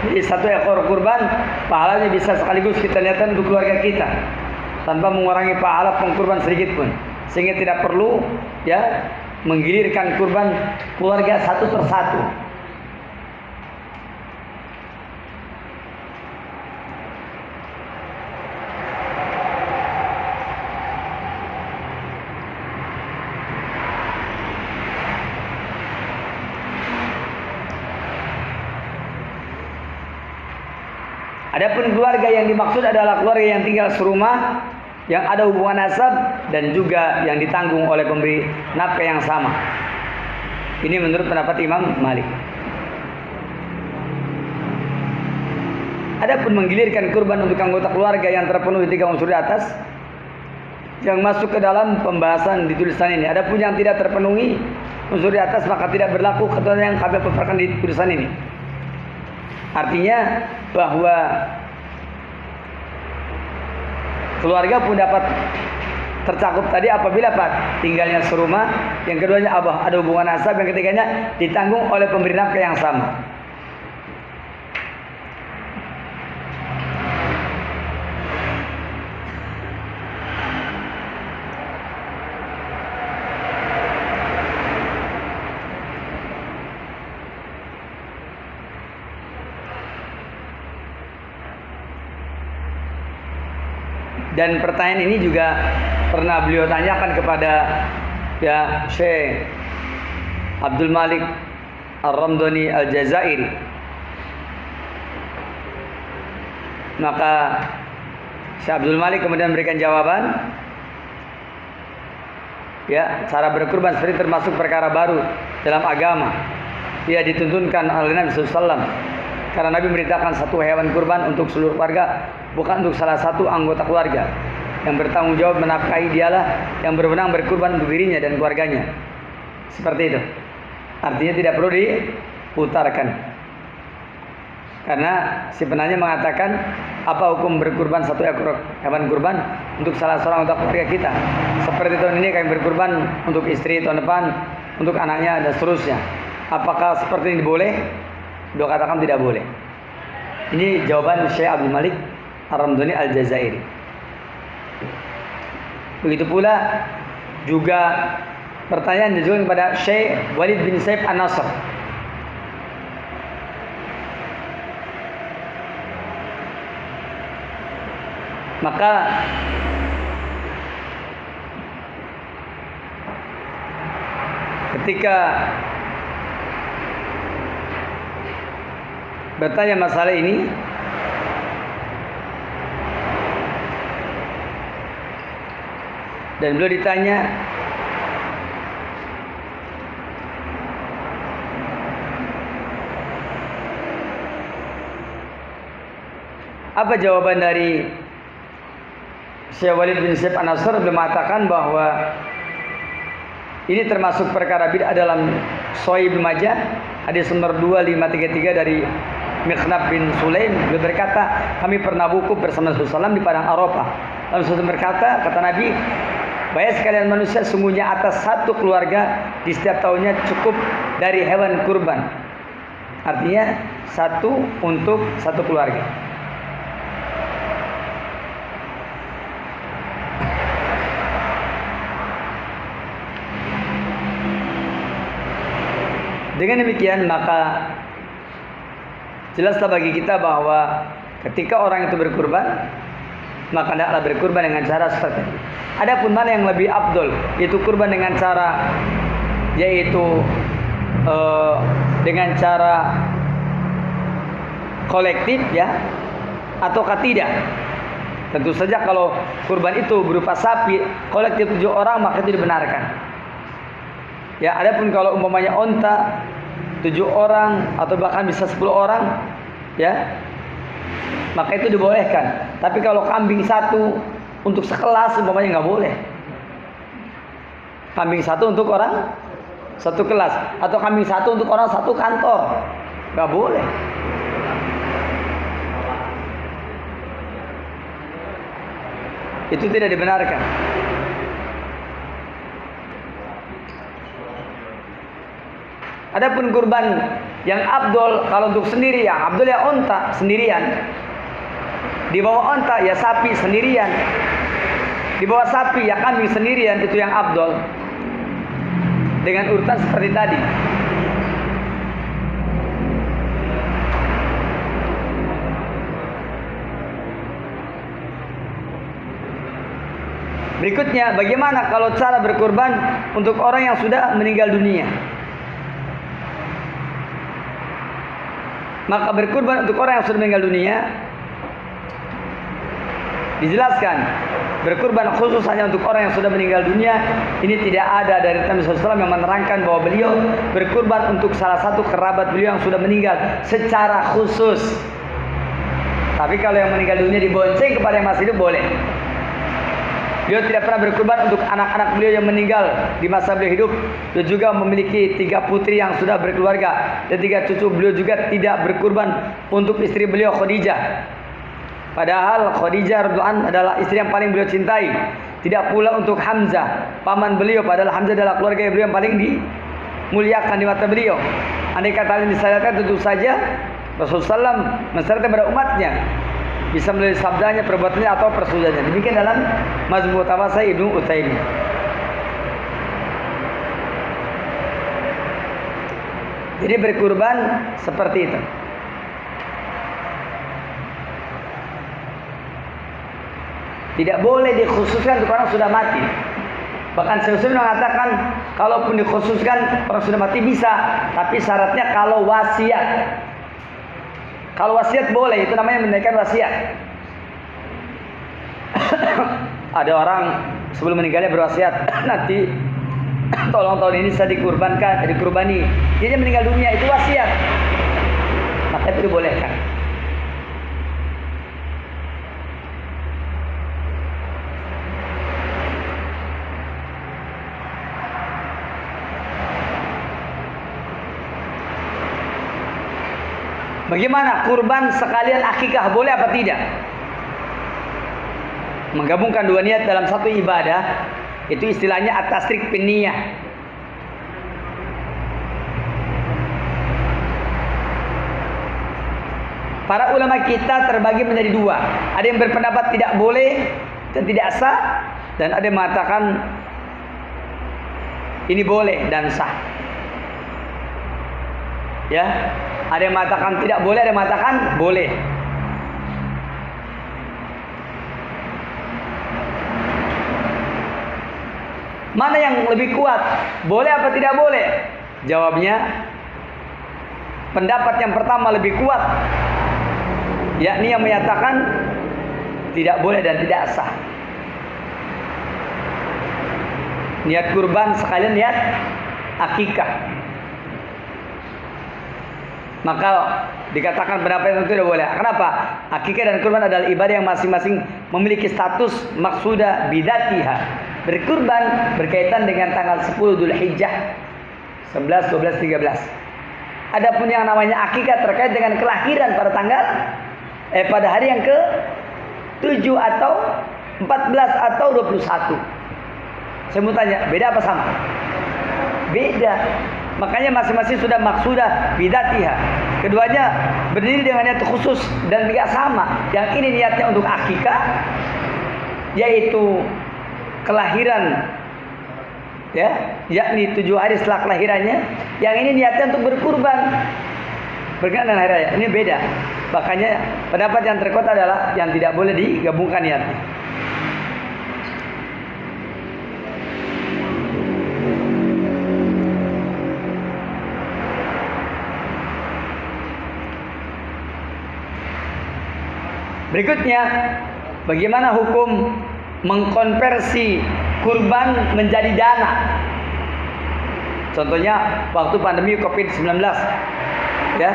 Jadi satu ekor kurban pahalanya bisa sekaligus kita niatkan untuk keluarga kita tanpa mengurangi pahala pengkurban sedikit pun, sehingga tidak perlu ya menggilirkan kurban keluarga satu persatu. Adapun keluarga yang dimaksud adalah keluarga yang tinggal serumah, yang ada hubungan nasab, dan juga yang ditanggung oleh pemberi nafkah yang sama. Ini menurut pendapat Imam Malik. Adapun menggilirkan kurban untuk anggota keluarga yang terpenuhi 3 unsur di atas, yang masuk ke dalam pembahasan di tulisan ini. Adapun yang tidak terpenuhi unsur di atas, maka tidak berlaku ketentuan yang kami paparkan di tulisan ini. Artinya bahwa keluarga pun dapat tercakup tadi apabila tinggalnya serumah, yang keduanya ada hubungan nasab, yang ketiganya ditanggung oleh pemberi nafkah yang sama. Dan pertanyaan ini juga pernah beliau tanyakan kepada Syekh Abdul Malik Ar-Ramdhani Al-Jazairi. Maka Syekh Abdul Malik kemudian memberikan jawaban, cara berkurban seperti termasuk perkara baru dalam agama. Ia dituntunkan oleh Nabi SAW, karena Nabi memberitakan satu hewan kurban untuk seluruh keluarga, bukan untuk salah satu anggota keluarga. Yang bertanggung jawab menafkahi dialah yang berwenang berkurban untuk dirinya dan keluarganya. Seperti itu. Artinya tidak perlu diputarkan. Karena si penanya mengatakan, apa hukum berkurban satu ekor hewan kurban untuk salah seorang anggota keluarga kita? Seperti tahun ini kami berkurban untuk istri, tahun depan untuk anaknya, dan seterusnya. Apakah seperti ini boleh? Beliau katakan tidak boleh. Ini jawaban Syekh Abdul Malik Ar-Ramdhani Al-Jazairi. Begitu pula juga pertanyaan diajukan kepada Syekh Walid bin Saif An-Nasr. Maka ketika bertanya masalah ini, dan beliau ditanya, apa jawaban dari Syekh Walid bin Saif An-Nasr? Beliau mengatakan bahwa ini termasuk perkara bid'ah dalam Sahih Ibnu Majah, hadis nomor 2533 dari Mikhnaf bin Sulaim. Beliau berkata, kami pernah wukuf bersama Rasulullah SAW di padang Arafah. Lalu Rasulullah berkata, kata Nabi, baik sekalian manusia, sungguhnya atas satu keluarga di setiap tahunnya cukup dari hewan kurban. Artinya satu untuk satu keluarga. Dengan demikian maka jelaslah bagi kita bahwa ketika orang itu berkurban, maka hendaklah berkurban dengan cara seperti ini. Adapun mana yang lebih afdol, yaitu kurban dengan cara dengan cara kolektif ataukah tidak. Tentu saja kalau kurban itu berupa sapi kolektif 7 orang, maka itu dibenarkan. Adapun kalau umpamanya onta 7 orang atau bahkan bisa 10 orang, maka itu dibolehkan. Tapi kalau kambing satu untuk sekelas umpamanya nggak boleh. Kambing satu untuk orang satu kelas, atau kambing satu untuk orang satu kantor, nggak boleh. Itu tidak dibenarkan. Adapun kurban yang afdol, kalau untuk sendiri, yang afdol ya onta sendirian. Di bawah onta ya sapi sendirian. Di bawah sapi ya kambing sendirian, itu yang afdol. Dengan urutan seperti tadi. Berikutnya, bagaimana kalau cara berkurban untuk orang yang sudah meninggal dunia? Maka berkurban untuk orang yang sudah meninggal dunia dijelaskan, berkurban khusus hanya untuk orang yang sudah meninggal dunia. Ini tidak ada dari Nabi SAW yang menerangkan bahwa beliau berkurban untuk salah satu kerabat beliau yang sudah meninggal secara khusus. Tapi kalau yang meninggal dunia dibonceng kepada yang masih hidup, boleh. Beliau tidak pernah berkurban untuk anak-anak beliau yang meninggal di masa beliau hidup. Beliau juga memiliki 3 putri yang sudah berkeluarga dan 3 cucu. Beliau juga tidak berkurban untuk istri beliau Khadijah. Padahal Khadijah radhiyallahu anha adalah istri yang paling beliau cintai. Tidak pula untuk Hamzah, paman beliau, padahal Hamzah adalah keluarga beliau yang paling dimuliakan di mata beliau. Andai kata hal ini disyariatkan, tentu saja Rasulullah SAW mensyariatkan pada umatnya bisa melalui sabdanya, perbuatannya atau persudahannya. Demikian dalam Mazmum Tawasai Ibnu Utsaimin. Jadi berkurban seperti itu. Tidak boleh dikhususkan untuk orang sudah mati. Bahkan Syaikhul mengatakan kalaupun dikhususkan orang sudah mati bisa, tapi syaratnya kalau wasiat. Kalau wasiat boleh, itu namanya menunaikan wasiat. Ada orang sebelum meninggalnya berwasiat, nanti tolong tahun ini saya dikurbani. Dia meninggal dunia, itu wasiat. Maka itu dibolehkan. Bagaimana kurban sekalian akikah, boleh apa tidak? Menggabungkan dua niat dalam satu ibadah, itu istilahnya at-tasrik bin niyah. Para ulama kita terbagi menjadi dua. Ada yang berpendapat tidak boleh dan tidak sah, dan ada yang mengatakan ini boleh dan sah. Ya, ada yang mengatakan tidak boleh, ada yang mengatakan boleh. Mana yang lebih kuat? Boleh apa tidak boleh? Jawabnya, pendapat yang pertama lebih kuat, yakni yang menyatakan tidak boleh dan tidak sah. Niat kurban sekalian niat akikah. Maka dikatakan pendapat itu tidak boleh. Kenapa? Akikah dan kurban adalah ibadah yang masing-masing memiliki status maksudah bidatiha. Berkurban berkaitan dengan tanggal 10 Dzulhijjah 11, 12, 13. Adapun yang namanya akikah terkait dengan kelahiran pada pada hari yang ke-7 atau 14 atau 21. Saya mau tanya, beda apa sama? Beda. Makanya masing-masing sudah maksudah bidatiha. Keduanya berdiri dengan niat khusus dan tidak sama. Yang ini niatnya untuk akikah, yaitu kelahiran, ya, yakni 7 hari setelah kelahirannya. Yang ini niatnya untuk berkurban berkenaan dengan hari raya. Ini beda. Makanya pendapat yang terkuat adalah yang tidak boleh digabungkan niatnya. Berikutnya, bagaimana hukum mengkonversi kurban menjadi dana? Contohnya waktu pandemi Covid-19, ya.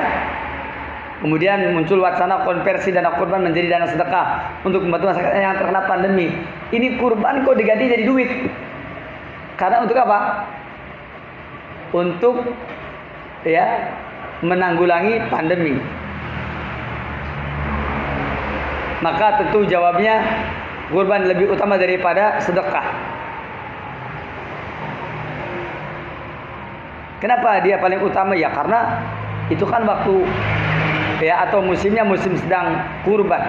Kemudian muncul wacana konversi dana kurban menjadi dana sedekah untuk membantu masyarakat yang terkena pandemi. Ini kurban kok diganti jadi duit. Karena untuk apa? Untuk, ya, menanggulangi pandemi. Maka tentu jawabnya kurban lebih utama daripada sedekah. Kenapa dia paling utama? Ya karena itu kan waktu, ya, atau musimnya musim sedang kurban.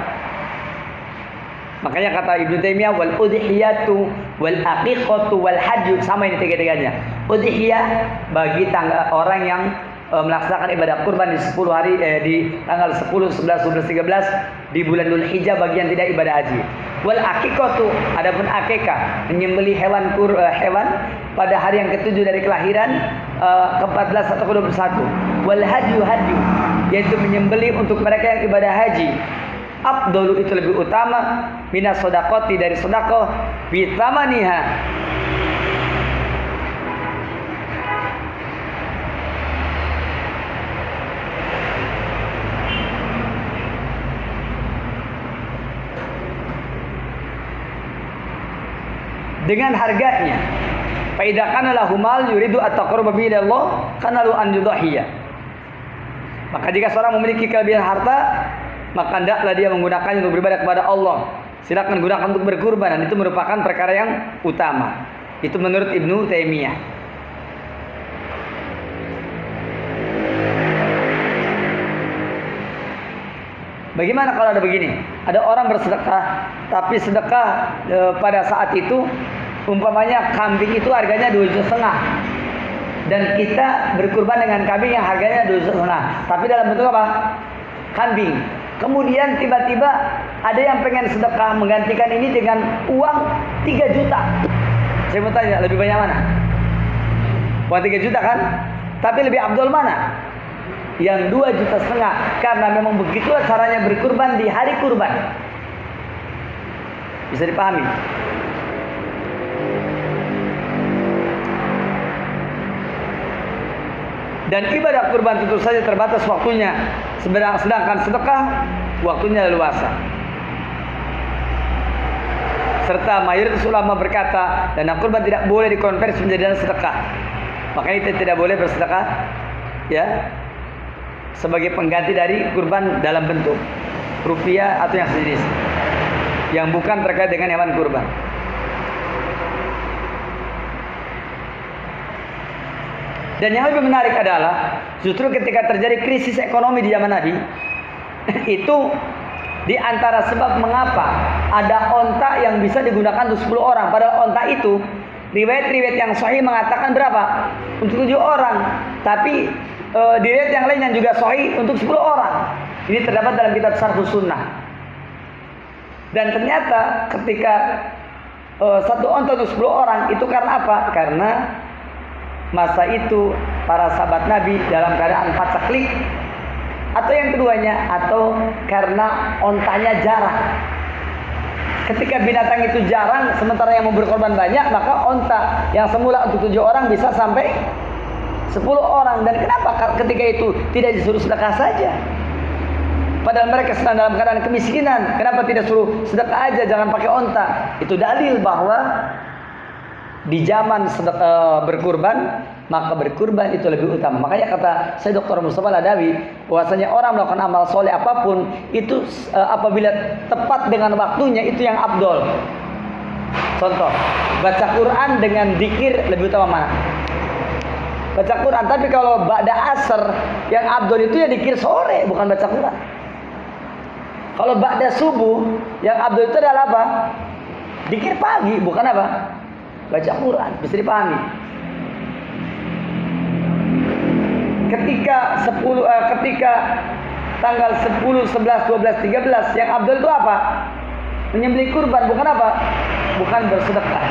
Makanya kata Ibnu Taimiyah, wal udhiyatu wal aqiqatu wal hajju, sama ini tiga-tiganya. Udhiyah bagi orang yang melaksanakan ibadah kurban di 10 hari di tanggal 10, 11, 12, 13 di bulan Dzulhijjah bagi yang tidak ibadah haji. Wal aqiqatu, adapun akikah, menyembelih hewan pada hari yang ke-7 dari kelahiran, ke-14 atau ke-21. Wal hajju, yaitu menyembelih untuk mereka yang ibadah haji. Afdalu, itu lebih utama, minas shadaqati, dari sedekah, bi thamaniha, dengan harganya. Fa idza kana lahu mal yuridu at-taqarruba bi Allah kana lahu an yudhhiya. Maka jika seorang memiliki kelebihan harta, maka hendaklah dia menggunakannya untuk beribadah kepada Allah. Silakan gunakan untuk berkurban, dan itu merupakan perkara yang utama. Itu menurut Ibnu Taimiyah. Bagaimana kalau ada begini? Ada orang bersedekah, tapi sedekah pada saat itu umpamanya kambing itu harganya 2,5 juta. Dan kita berkurban dengan kambing yang harganya 2,5 juta. Tapi dalam bentuk apa? Kambing. Kemudian tiba-tiba ada yang pengen sedekah menggantikan ini dengan uang 3 juta. Saya mau tanya, lebih banyak mana? Uang 3 juta kan? Tapi lebih abdul mana? Yang 2,5 juta, karena memang begitulah caranya berkurban di hari kurban. Bisa dipahami? Dan ibadah kurban tentu saja terbatas waktunya, sedangkan sedekah waktunya leluasa. Serta mayoritas ulama berkata dana kurban tidak boleh dikonversi menjadi dana sedekah. Makanya kita tidak boleh bersedekah ya sebagai pengganti dari kurban dalam bentuk rupiah atau yang sejenis, yang bukan terkait dengan hewan kurban. Dan yang lebih menarik adalah justru ketika terjadi krisis ekonomi di zaman Nabi, itu di antara sebab mengapa ada onta yang bisa digunakan untuk 10 orang. Padahal onta itu riwayat-riwayat yang sahih mengatakan berapa? Untuk 7 orang. Tapi di riwayat yang lain yang juga sahih untuk 10 orang. Ini terdapat dalam kitab Syarhus Sunnah. Dan ternyata ketika satu onta untuk 10 orang itu karena apa? Karena masa itu para sahabat Nabi dalam keadaan paceklik, atau yang keduanya, atau karena ontanya jarang. Ketika binatang itu jarang, sementara yang mau berkorban banyak, maka onta yang semula untuk 7 orang bisa sampai 10 orang. Dan kenapa ketika itu tidak disuruh sedekah saja? Padahal mereka sedang dalam keadaan kemiskinan. Kenapa tidak suruh sedekah aja, jangan pakai onta? Itu dalil bahwa di zaman berkurban, maka berkurban itu lebih utama. Makanya kata saya Dr. Mustafa Al-Adawi, bahwasanya orang melakukan amal soleh apapun itu apabila tepat dengan waktunya itu yang afdol. Contoh, baca Quran dengan zikir lebih utama mana? Baca Quran. Tapi kalau ba'da asar yang afdol itu ya zikir sore, bukan baca Quran. Kalau ba'da subuh yang afdol itu adalah apa? Zikir pagi, bukan apa? Baca Quran. Bisa dipahami? Ketika tanggal 10, 11, 12, 13 yang afdal itu apa? Menyembelih kurban, bukan apa? Bukan bersedekah.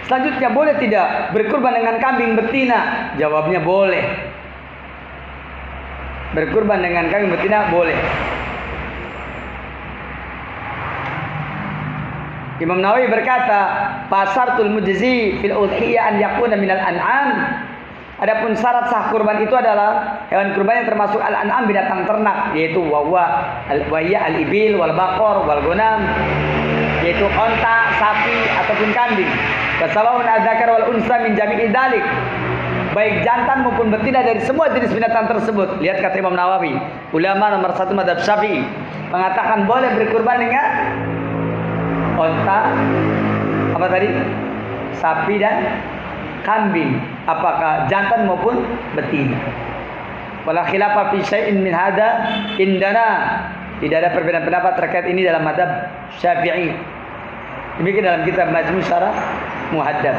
Selanjutnya, boleh tidak berkurban dengan kambing betina? Jawabnya boleh. Berkurban dengan kambing betina boleh. Imam Nawawi berkata, "Fasartul mujzi fil udhiyah an yakuna minal an'am." Adapun syarat sah kurban itu adalah hewan kurban yang termasuk al-an'am, binatang ternak, yaitu al-ibil wal baqar wal ghanam, yaitu onta, sapi ataupun kambing. Wasawaun adzakar wal unsa min jami'i dzalik. Baik jantan maupun betina dari semua jenis binatang tersebut. Lihat kata Imam Nawawi, ulama nomor 1 mazhab Syafi'i, mengatakan boleh berkurban dengan onta, apa tadi? Sapi dan kambing, apakah jantan maupun betina. Wala khilafa fi syai'in min hada indana. Tidak ada perbedaan pendapat terkait ini dalam mazhab Syafi'i. Demikian dalam kitab Majmu' Syarah Muhaddats.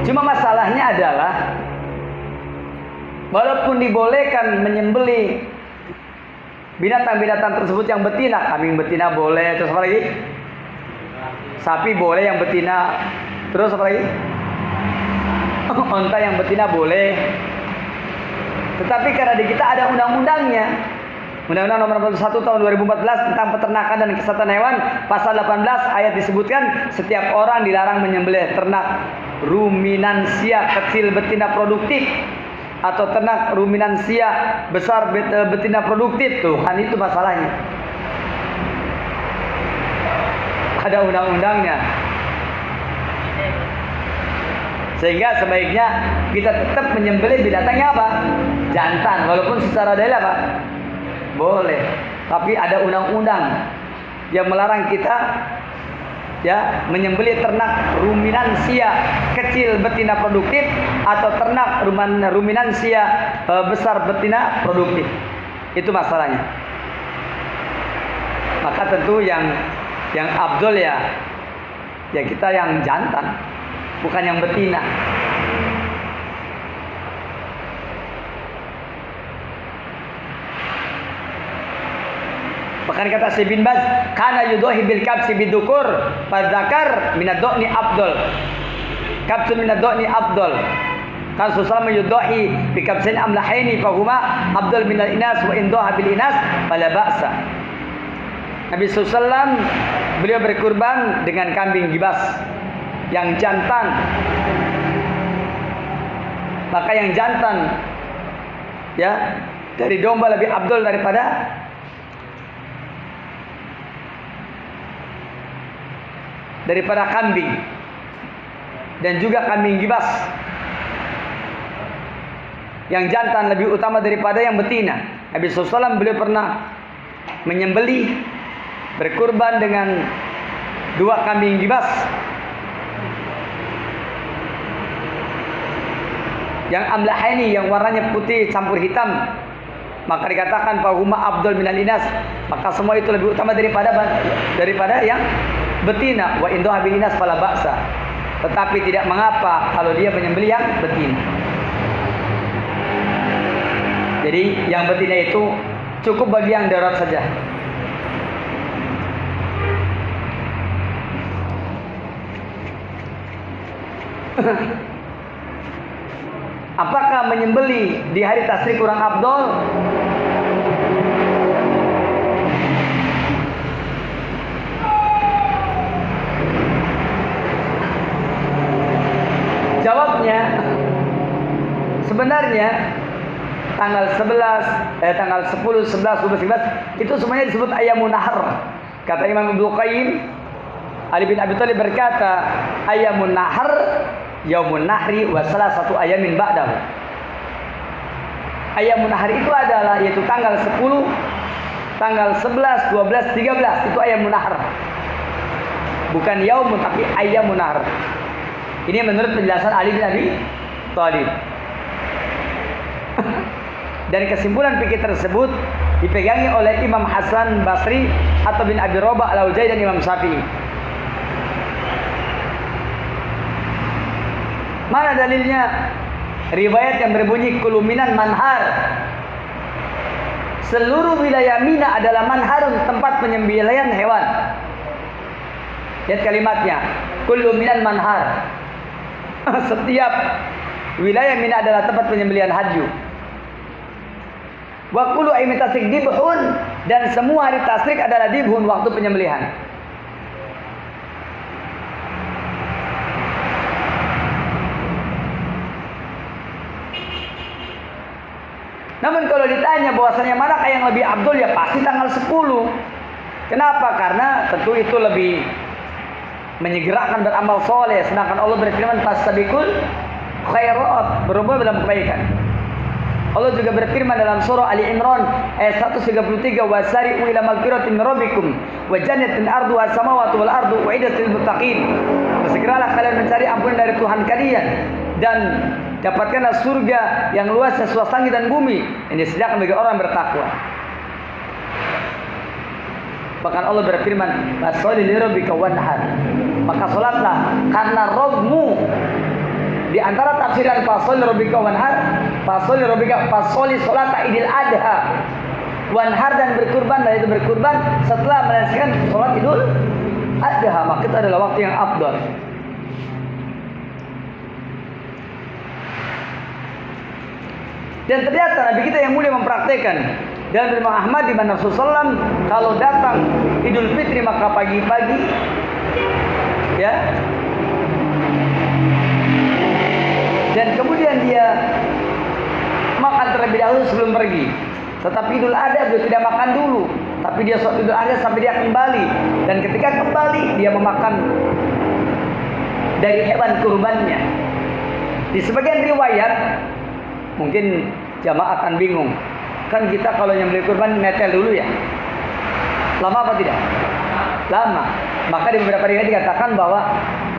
Cuma masalahnya adalah walaupun dibolehkan menyembelih binatang-binatang tersebut yang betina, kambing betina boleh, terus apa lagi? Sapi boleh yang betina, terus apa lagi? Onta yang betina boleh. Tetapi karena di kita ada undang-undangnya, Undang-Undang Nomor 41 Tahun 2014 tentang Peternakan dan Kesehatan Hewan, pasal 18 ayat disebutkan setiap orang dilarang menyembelih ternak ruminansia kecil betina produktif atau ternak ruminansia besar betina produktif. Tuh, kan itu masalahnya. Ada undang-undangnya. Sehingga sebaiknya kita tetap menyembelih binatangnya apa? Jantan, walaupun secara dalil apa? Boleh. Tapi ada undang-undang yang melarang kita ya menyembelih ternak ruminansia kecil betina produktif atau ternak ruminansia besar betina produktif. Itu masalahnya. Maka tentu yang afdol ya kita yang jantan, bukan yang betina. Bahkan kata Syekh bin Baz, kana yudahi bil kabsi bidukur, fadzakar minad do'ni afdol. Kabsun minad do'ni afdol. Kan susah yudahi bi kabsin amlahaini fahuma afdal minal inas wa indaha bil inas fala ba'sa. Nabi SAW beliau berkurban dengan kambing gibas yang jantan. Maka yang jantan ya dari domba lebih afdal daripada kambing, dan juga kambing gibas yang jantan lebih utama daripada yang betina. Nabi SAW beliau pernah menyembelih berkurban dengan 2 kambing gibas yang amlahaini, yang warnanya putih campur hitam. Maka dikatakan fahuma afdal minal inas, maka semua itu lebih utama daripada yang betina. Wa indaha bil inas fala ba'sa, tetapi tidak mengapa kalau dia menyembelih yang betina. Jadi yang betina itu cukup bagi yang darurat saja. Apakah menyembelih di hari tasyrik kurang afdol? Jawabnya, sebenarnya tanggal 10, 11, 12, 13 itu semuanya disebut ayamun nahar. Kata Imam Ibnu Qayyim, Ali bin Abi Thalib berkata, ayamun nahar yaumun nahri wa salah satu ayamin ba'dahu. Ayamun nahar itu adalah yaitu tanggal 10, tanggal 11, 12, 13 itu ayamun nahar. Bukan yaumun tapi ayamun nahar. Ini menurut penjelasan Ali bin Abi Thalib. Dan kesimpulan fikih tersebut dipegangi oleh Imam Hasan Basri atau bin Abi Robah Al-Auza'i dan Imam Syafi'i. Mana dalilnya? Riwayat yang berbunyi kuluminan manhar. Seluruh wilayah Mina adalah manharun, tempat penyembelihan hewan. Lihat kalimatnya, kuluminan manhar. Setiap wilayah Mina adalah tempat penyembelihan hadyu. Wa kullu ayyamin tasyrik dibhun, dan semua hari tasyrik adalah dibhun, waktu penyembelihan. Namun kalau ditanya bahwasanya manakah yang lebih afdol, ya pasti tanggal 10. Kenapa? Karena tentu itu lebih menyegerakan beramal soleh. Sedangkan Allah berfirman fastabiqul khairat, berubah dalam kebaikan. Allah juga berfirman dalam surah Ali Imran ayat 133, wasari'u ila magfiratin min rabbikum wa jannatin arduha samawati wal ardu u'iddat lil muttaqin. Bersegeralah kalian mencari ampunan dari Tuhan kalian dan dapatkanlah surga yang luasnya seluas langit dan bumi yang disediakan bagi orang bertakwa. Bahkan Allah berfirman, "Fasholli li rabbika wanhar." Maka salatlah karena Rabbmu. Di antara tafsiran fasholli rabbika wanhar, fasholli rabbika fasholli salata Idul Adha. Wanhar dan berkurban, dan itu berkurban setelah menyelesaikan salat Idul Adha, maka itu adalah waktu yang afdal. Dan ternyata Nabi kita yang mulia mempraktekkan Dan Imam Ahmad di mana Rasulullah SAW kalau datang Idul Fitri maka pagi-pagi ya, dan kemudian dia makan terlebih dahulu sebelum pergi. Tetapi Idul Adha beliau tidak makan dulu, tapi dia sholat Idul Adha sampai dia kembali, dan ketika kembali dia memakan dari hewan kurbannya. Di sebagian riwayat mungkin jamaah akan bingung, kan kita kalau nyembelih kurban netel dulu ya, lama apa tidak? Lama. Maka di beberapa riwayat dikatakan bahwa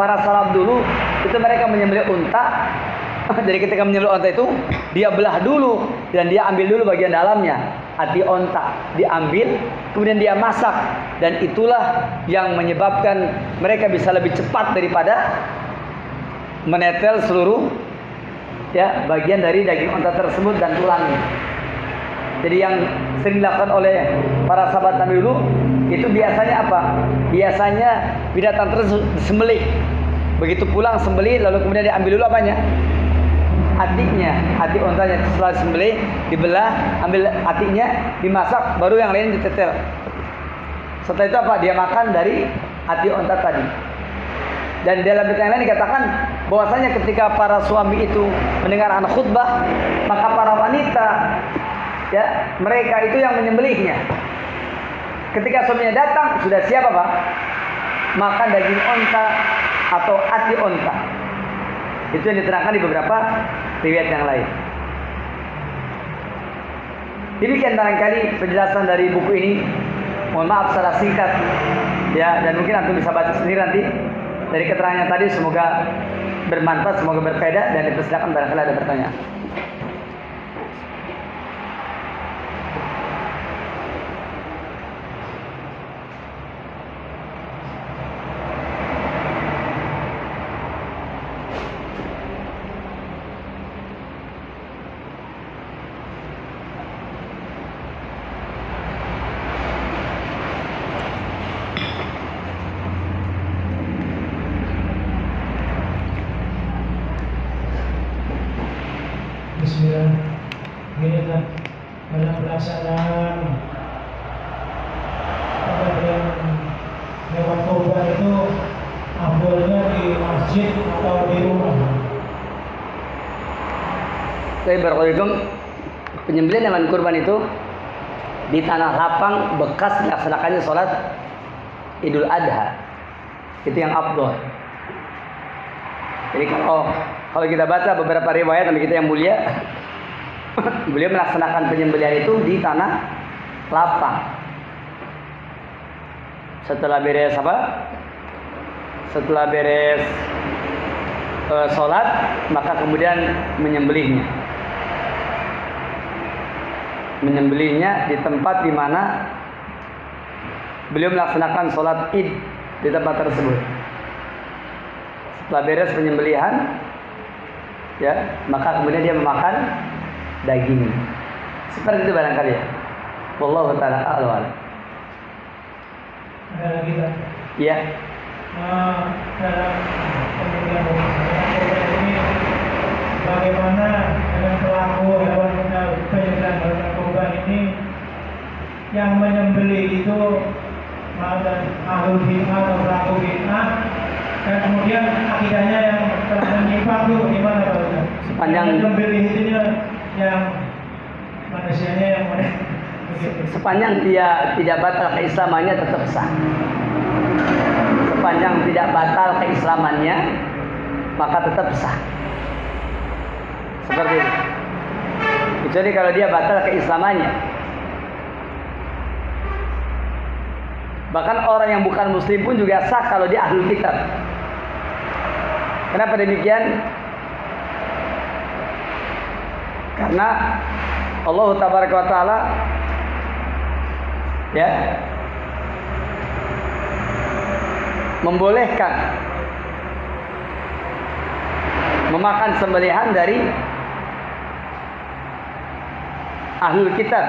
para salaf dulu itu mereka menyembelih unta. Jadi ketika menyembelih unta itu dia belah dulu dan dia ambil dulu bagian dalamnya, hati unta diambil, kemudian dia masak, dan itulah yang menyebabkan mereka bisa lebih cepat daripada menetel seluruh ya bagian dari daging unta tersebut dan tulangnya. Jadi yang sering dilakukan oleh para sahabat Nabi dulu itu biasanya apa? Biasanya binatang tersebut disembelih. Begitu pulang sembelih, lalu kemudian diambil dulu apanya? Hatinya, hati untanya. Setelah sembelih dibelah, ambil hatinya, dimasak, baru yang lain ditetel. Setelah itu apa? Dia makan dari hati unta tadi. Dan dalam berita yang lain dikatakan bahwasanya ketika para suami itu mendengar anak khutbah, maka para wanita ya, mereka itu yang menyembelihnya. Ketika suaminya datang, sudah siap apa? Makan daging unta atau hati unta. Itu yang diterangkan di beberapa riwayat yang lain. Demikian barangkali penjelasan dari buku ini. Mohon maaf secara singkat ya, dan mungkin antum bisa baca sendiri nanti dari keterangan tadi. Semoga bermanfaat, semoga berfaedah, dan dipersilakan barangkali ada pertanyaan. Bismillah. Gini kan, dalam pelaksanaan yang hewan kurban itu afdolnya di masjid atau di rumah? Saya berkaitan penyembelihan hewan kurban itu di tanah lapang bekas dilaksanakannya sholat Idul Adha, itu yang afdol. Jadi kalau kita baca beberapa riwayat Nabi kita yang mulia, beliau melaksanakan penyembelihan itu di tanah lapang. Setelah beres apa? Setelah beres sholat, maka kemudian menyembelihnya. Menyembelihnya di tempat di mana beliau melaksanakan sholat Id di tempat tersebut. Setelah beres penyembelihan, ya, maka kemudian dia memakan daging. Seperti itu barangkali ya. Wallahu ta'ala a'lam. Ada lagi kan? Iya. Dalam pemilihan ini bagaimana dengan pelaku hewan penyembelihan hewan kurban ini yang menyembelih itu ahlul bid'ah atau pelaku bid'ah, dan kemudian akidahnya yang telah menyimpang itu bagaimana Pak Ustaz? Sepanjang menyembelih itu yang manusianya yang sepanjang dia tidak batal keislamannya tetap sah. Sepanjang tidak batal keislamannya maka tetap sah. Seperti itu. Kecuali kalau dia batal keislamannya. Bahkan orang yang bukan muslim pun juga sah kalau dia ahlul kitab. Kenapa demikian? Karena Allah tabaraka wa taala ya membolehkan memakan sembelihan dari ahlul kitab.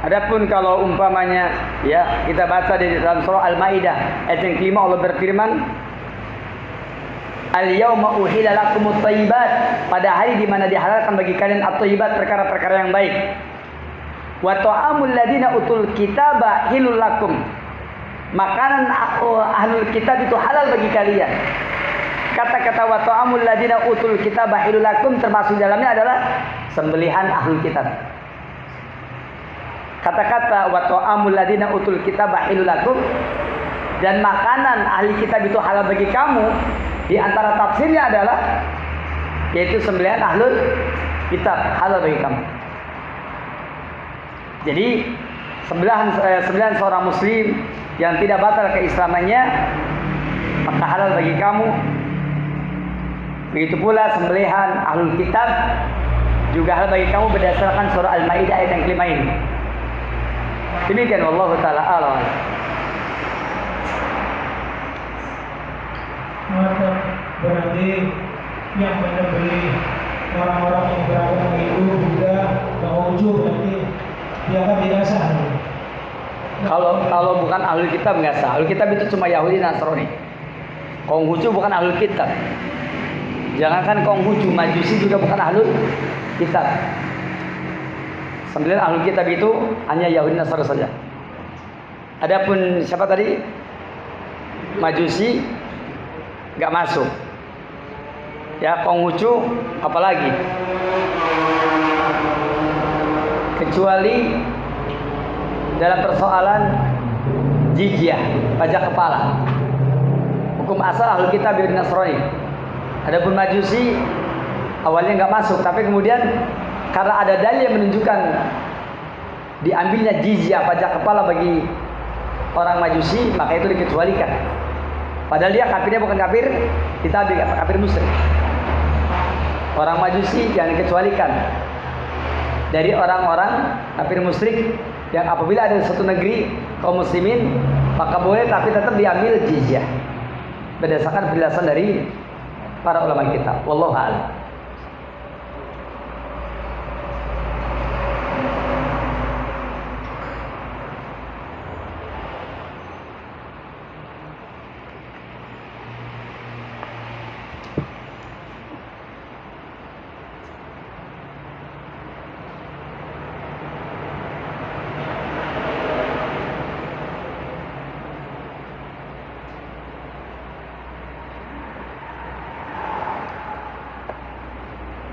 Adapun kalau umpamanya ya kita baca di dalam surah Al-Maidah ayat yang kelima, Allah berfirman, Al-yawma uhilla lakumut thayyibat, pada hari di mana dihalalkan bagi kalian at-thayyibat, perkara-perkara yang baik. Wa ta'amul ladina utul kitaba hilul lakum, makanan ahlul kitab itu halal bagi kalian. Kata-kata wa ta'amul ladina utul kitaba hilul lakum termasuk dalamnya adalah sembelihan ahlul kitab. Kata-kata wa ta'amul ladina utul kitaba hilul lakum dan makanan ahli kitab itu halal bagi kamu, di antara tafsirnya adalah yaitu sembelihan ahlul kitab halal bagi kamu. Jadi sembelihan seorang muslim yang tidak batal keislamannya maka halal bagi kamu. Begitu pula sembelihan ahlul kitab juga halal bagi kamu berdasarkan surah Al-Maidah ayat yang kelima ini. Demikian wallahu taala a'lam. Maka berarti yang menyembelih orang-orang yang beragama Hindu juga Konghucu berarti dia kan tidak sah. Kalau bukan ahlul kitab nggak sah. Ahlul kitab itu cuma Yahudi Nasrani. Konghucu bukan ahlul kitab. Jangankan Konghucu, Majusi juga bukan ahlul kitab. Sembilan ahlul kitab itu hanya Yahudi Nasrani saja. Adapun siapa tadi? Majusi nggak masuk. Ya, Konghucu apalagi? Kecuali dalam persoalan jizyah, pajak kepala. Hukum asal ahlul kitab Yahudi Nasrani. Adapun Majusi awalnya nggak masuk, tapi kemudian karena ada dalil yang menunjukkan diambilnya jizyah, pajak kepala bagi orang Majusi, maka itu dikecualikan. Padahal dia kafirnya bukan kafir kitab, kafir musyrik. Orang Majusi yang dikecualikan dari orang-orang kafir musyrik yang apabila ada satu negeri kaum muslimin maka boleh, tapi tetap diambil jizyah berdasarkan penjelasan dari para ulama kita. Wallahu a'lam.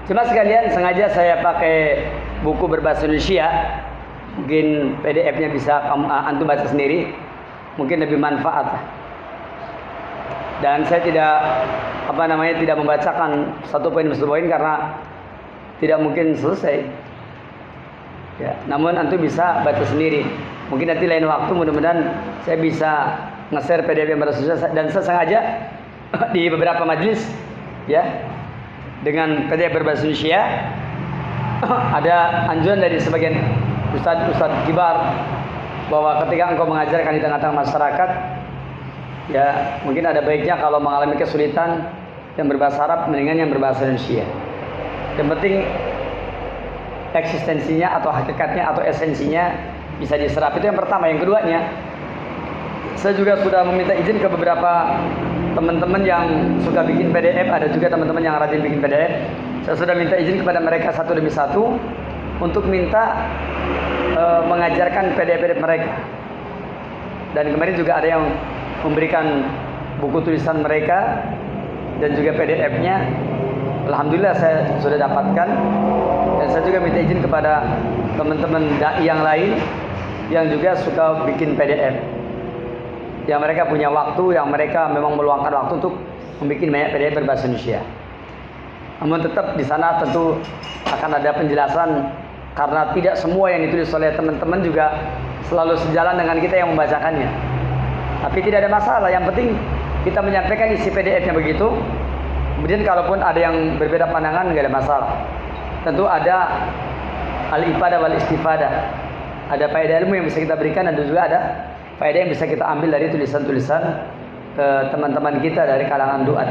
Cuma sekalian sengaja saya pakai buku berbahasa Indonesia. Mungkin PDF-nya bisa antum baca sendiri. Mungkin lebih manfaat. Dan saya tidak membacakan satu poin per poin karena tidak mungkin selesai. Ya, namun antum bisa baca sendiri. Mungkin nanti lain waktu mudah-mudahan saya bisa nge-share PDF yang berbahasa Indonesia, dan saya sengaja di beberapa majelis ya dengan PDF berbahasa Indonesia ada anjuran dari sebagian ustadz kibar bahwa ketika engkau mengajarkan di tengah-tengah masyarakat, ya mungkin ada baiknya kalau mengalami kesulitan yang berbahasa Arab mendingan yang berbahasa Indonesia. Yang penting eksistensinya atau hakikatnya atau esensinya bisa diserap, itu yang pertama. Yang keduanya, saya juga sudah meminta izin ke beberapa teman-teman yang suka bikin PDF, ada juga teman-teman yang rajin bikin PDF. Saya sudah minta izin kepada mereka satu demi satu untuk minta mengajarkan PDF mereka. Dan kemarin juga ada yang memberikan buku tulisan mereka dan juga PDF-nya. Alhamdulillah saya sudah dapatkan, dan saya juga minta izin kepada teman-teman dai yang lain yang juga suka bikin PDF. Yang mereka punya waktu, yang mereka memang meluangkan waktu untuk membuat banyak PDF berbahasa Indonesia. Namun tetap di sana tentu akan ada penjelasan, karena tidak semua yang ditulis oleh teman-teman juga selalu sejalan dengan kita yang membacakannya. Tapi tidak ada masalah, yang penting kita menyampaikan isi PDF-nya begitu. Kemudian kalaupun ada yang berbeda pandangan, nggak ada masalah. Tentu ada al-ifadah wal istifadah. Ada faedah ilmu yang bisa kita berikan, dan juga ada faedah yang bisa kita ambil dari tulisan-tulisan teman-teman kita dari kalangan duat.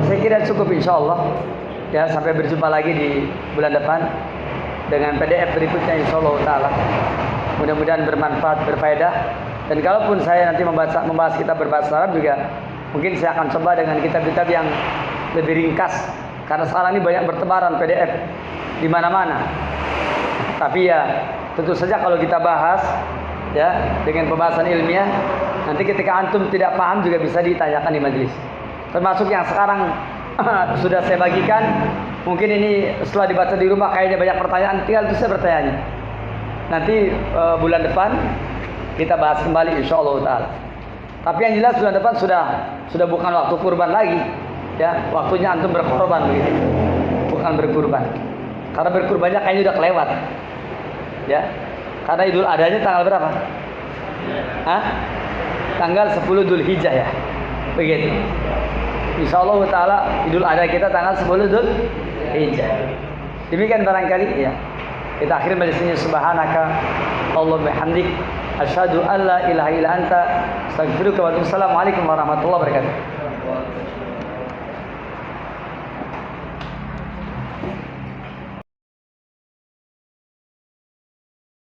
Saya kira cukup, insya Allah. Ya, sampai berjumpa lagi di bulan depan. dengan PDF berikutnya insyaallah taala. Mudah-mudahan bermanfaat, berfaedah. Dan kalaupun saya nanti membahas kitab berbahasa Arab juga, mungkin saya akan coba dengan kitab-kitab yang lebih ringkas. Karena sekarang ini banyak bertebaran PDF di mana-mana. Tapi ya tentu saja kalau kita bahas ya dengan pembahasan ilmiah, nanti ketika antum tidak paham juga bisa ditanyakan di majelis. Termasuk yang sekarang sudah saya bagikan, mungkin ini setelah dibaca di rumah kayaknya banyak pertanyaan, tinggal itu saya bertanya. Nanti bulan depan kita bahas kembali insyaallah taala. Tapi yang jelas bulan depan sudah bukan waktu kurban lagi, ya waktunya antum berkorban begitu, bukan berkurban. Karena berkurbannya kayaknya udah kelewat, ya. Karena Idul Adhanya tanggal berapa? Hah? Tanggal 10 Dzulhijjah ya, begitu. Insyaallah taala Idul Adha kita tanggal 10 Dzulhijjah. Demikian barangkali ya. Kita akhiri majelis ini. Subhanaka Allahumma bihamdik asyhadu an la ilaha illa anta astaghfiruka wa atubu ilaik. Assalamualaikum warahmatullahi wabarakatuh.